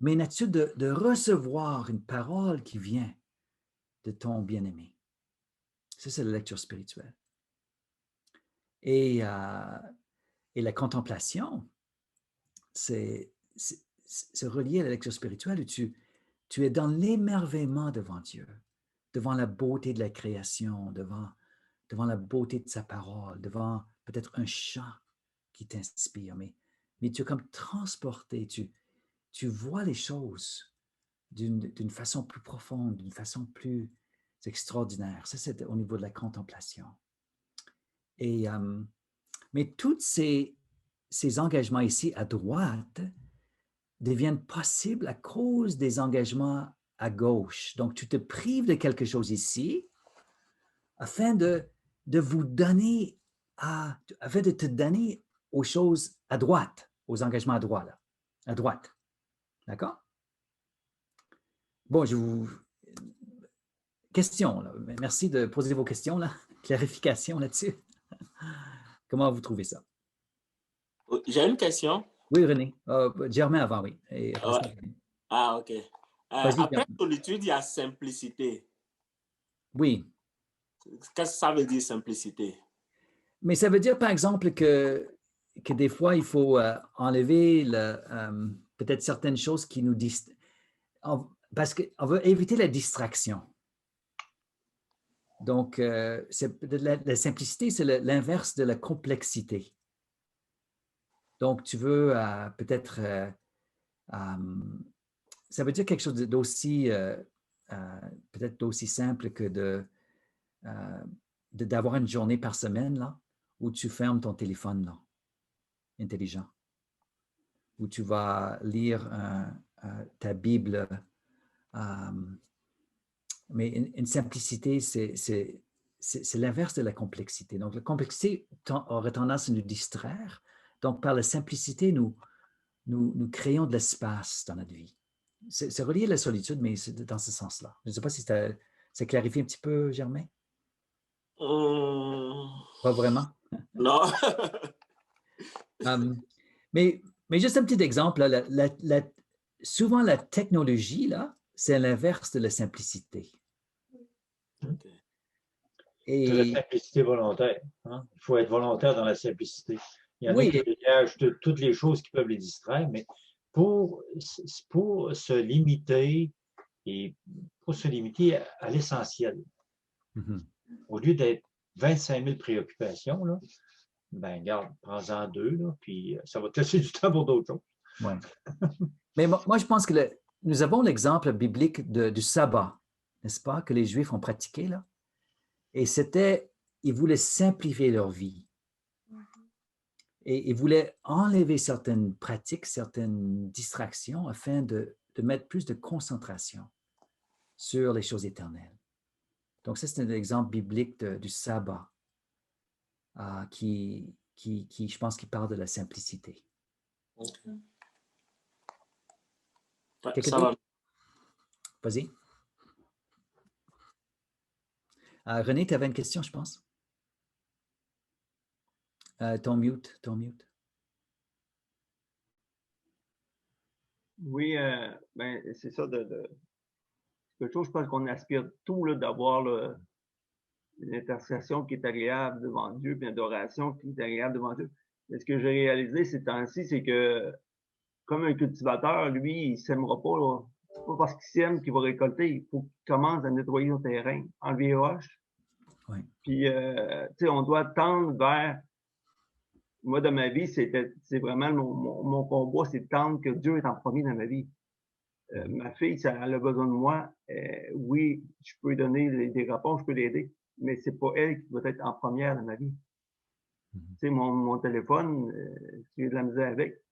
mais une attitude de recevoir une parole qui vient de ton bien-aimé. Ça, c'est la lecture spirituelle. Et la contemplation, c'est relié à la lecture spirituelle où tu es dans l'émerveillement devant Dieu, devant la beauté de la création, devant la beauté de sa parole, devant peut-être un chant qui t'inspire, mais tu es comme transporté, tu vois les choses d'une façon plus profonde, d'une façon plus extraordinaire. Ça, c'est au niveau de la contemplation. Et, mais tous ces engagements ici à droite deviennent possibles à cause des engagements à gauche. Donc, tu te prives de quelque chose ici afin de vous donner afin de te donner aux choses à droite, aux engagements à droite. D'accord? Bon, question, là. Merci de poser vos questions, là. Clarification là-dessus. Comment vous trouvez ça? J'ai une question. Oui, René. Germain avant, oui. Et après ça, ah, OK. Après solitude, il y a simplicité. Oui. Qu'est-ce que ça veut dire, simplicité? Mais ça veut dire, par exemple, que des fois, il faut enlever peut-être certaines choses qui nous distraient. Parce qu'on veut éviter la distraction. Donc, la simplicité, c'est l'inverse de la complexité. Donc, tu veux peut-être, ça veut dire quelque chose d'aussi, peut-être d'aussi simple que d'avoir une journée par semaine, là, où tu fermes ton téléphone, là, intelligent, où tu vas lire ta Bible. Mais une simplicité, c'est l'inverse de la complexité. Donc, la complexité aurait tendance à nous distraire. Donc, par la simplicité, nous créons de l'espace dans notre vie. C'est relié à la solitude, mais c'est dans ce sens-là. Je ne sais pas si ça clarifie un petit peu, Germain? Pas vraiment? Non. Mais juste un petit exemple. Là, souvent, la technologie, là, c'est l'inverse de la simplicité. Okay. Et de la simplicité volontaire. Hein? Il faut être volontaire dans la simplicité. Il y en a qui dégagent toutes les choses qui peuvent les distraire, mais pour se limiter à l'essentiel. Mm-hmm. Au lieu d'être 25 000 préoccupations, là, ben regarde, prends-en 2, là, puis ça va te laisser du temps pour d'autres choses. Ouais. Mais moi, je pense que nous avons l'exemple biblique du sabbat, n'est-ce pas, que les Juifs ont pratiqué, là. Et ils voulaient simplifier leur vie. Et il voulait enlever certaines pratiques, certaines distractions afin de mettre plus de concentration sur les choses éternelles. Donc, ça, c'est un exemple biblique du sabbat qui, je pense, qui parle de la simplicité. OK. Quelqu'un Ça va. d'autre? Vas-y. René, tu avais une question, je pense. Ton mute. Oui, ben, c'est ça. Quelque chose, je pense qu'on aspire tout là, d'avoir une intercession qui est agréable devant Dieu, puis une adoration qui est agréable devant Dieu. Mais ce que j'ai réalisé ces temps-ci, c'est que comme un cultivateur, lui, il ne sèmera pas. Là. C'est pas parce qu'il sème qu'il va récolter. Il faut qu'il commence à nettoyer son terrain, enlever les roches. Oui. Puis, tu sais, on doit tendre vers. Moi, dans ma vie, c'est vraiment mon combat, c'est de tendre que Dieu est en premier dans ma vie. Ma fille, si elle a besoin de moi, oui, je peux lui donner des réponses, je peux l'aider, mais c'est pas elle qui va être en première dans ma vie. Tu sais, mon téléphone, j'ai de la misère avec.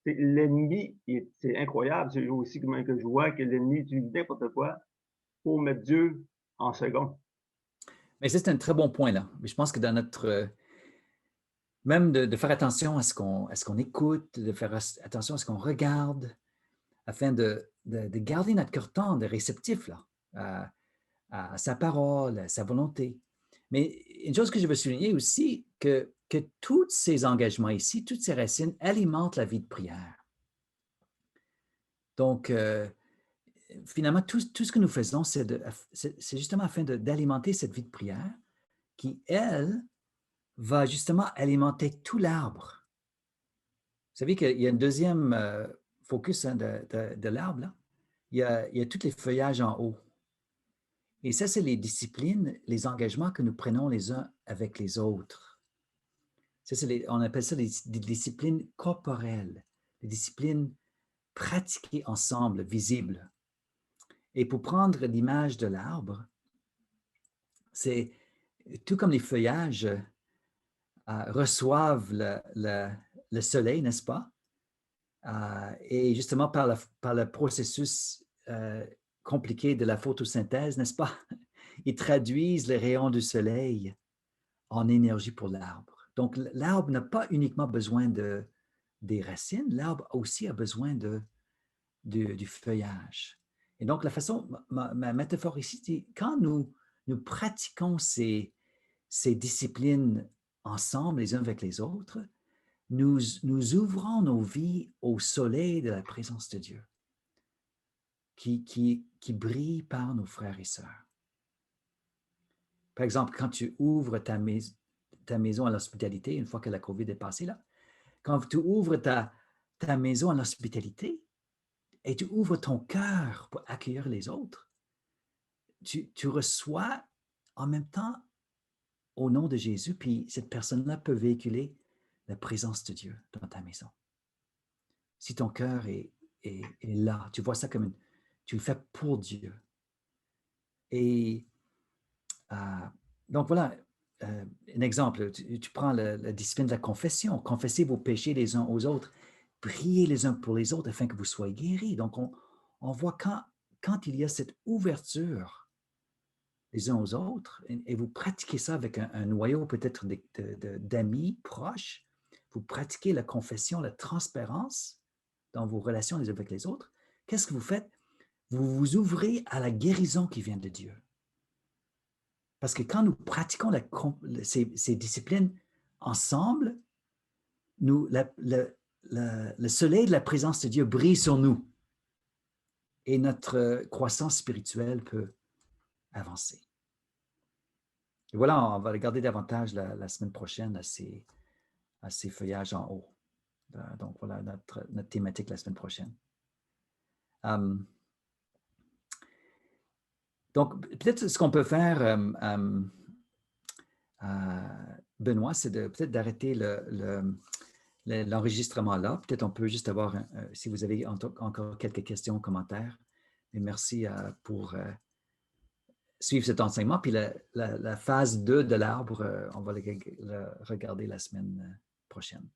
L'ennemi, c'est incroyable. C'est aussi comment que je vois que l'ennemi utilise n'importe quoi pour mettre Dieu en second. Mais ça, c'est un très bon point, là. Mais je pense que dans notre... même de faire attention à ce qu'on écoute, de faire attention à ce qu'on regarde, afin de garder notre cœur tendre, réceptif là, à sa parole, à sa volonté. Mais une chose que je veux souligner aussi, que tous ces engagements ici, toutes ces racines alimentent la vie de prière. Donc, finalement, tout ce que nous faisons, c'est justement afin d'alimenter cette vie de prière qui, elle, va justement alimenter tout l'arbre. Vous savez qu'il y a un deuxième focus de l'arbre, là. Il y a tous les feuillages en haut. Et ça, c'est les disciplines, les engagements que nous prenons les uns avec les autres. Ça, on appelle ça des disciplines corporelles, des disciplines pratiquées ensemble, visibles. Et pour prendre l'image de l'arbre, c'est tout comme les feuillages reçoivent le soleil, n'est-ce pas? Et justement, par le processus compliqué de la photosynthèse, n'est-ce pas? Ils traduisent les rayons du soleil en énergie pour l'arbre. Donc, l'arbre n'a pas uniquement besoin des racines, l'arbre aussi a besoin du feuillage. Et donc, la façon, ma métaphore ici, c'est quand nous pratiquons ces disciplines ensemble, les uns avec les autres, nous ouvrons nos vies au soleil de la présence de Dieu qui brille par nos frères et sœurs. Par exemple, quand tu ouvres ta maison à l'hospitalité, une fois que la COVID est passée, là, quand tu ouvres ta maison à l'hospitalité et tu ouvres ton cœur pour accueillir les autres, tu reçois en même temps au nom de Jésus, puis cette personne-là peut véhiculer la présence de Dieu dans ta maison. Si ton cœur est là, tu vois ça comme tu le fais pour Dieu. Et donc voilà, un exemple, tu prends la discipline de la confession, confessez vos péchés les uns aux autres, priez les uns pour les autres afin que vous soyez guéris. Donc on voit quand il y a cette ouverture les uns aux autres, et vous pratiquez ça avec un noyau peut-être d'amis proches, vous pratiquez la confession, la transparence dans vos relations les uns avec les autres, qu'est-ce que vous faites? Vous vous ouvrez à la guérison qui vient de Dieu. Parce que quand nous pratiquons ces disciplines ensemble, le soleil de la présence de Dieu brille sur nous et notre croissance spirituelle peut avancer. Et voilà, on va regarder davantage la semaine prochaine à ces feuillages en haut. Donc, voilà notre thématique la semaine prochaine. Donc, peut-être ce qu'on peut faire, Benoît, c'est peut-être d'arrêter l'enregistrement là. Peut-être on peut juste avoir, si vous avez encore quelques questions, commentaires. Et merci pour suivre cet enseignement. Puis la phase 2 de l'arbre, on va le regarder la semaine prochaine.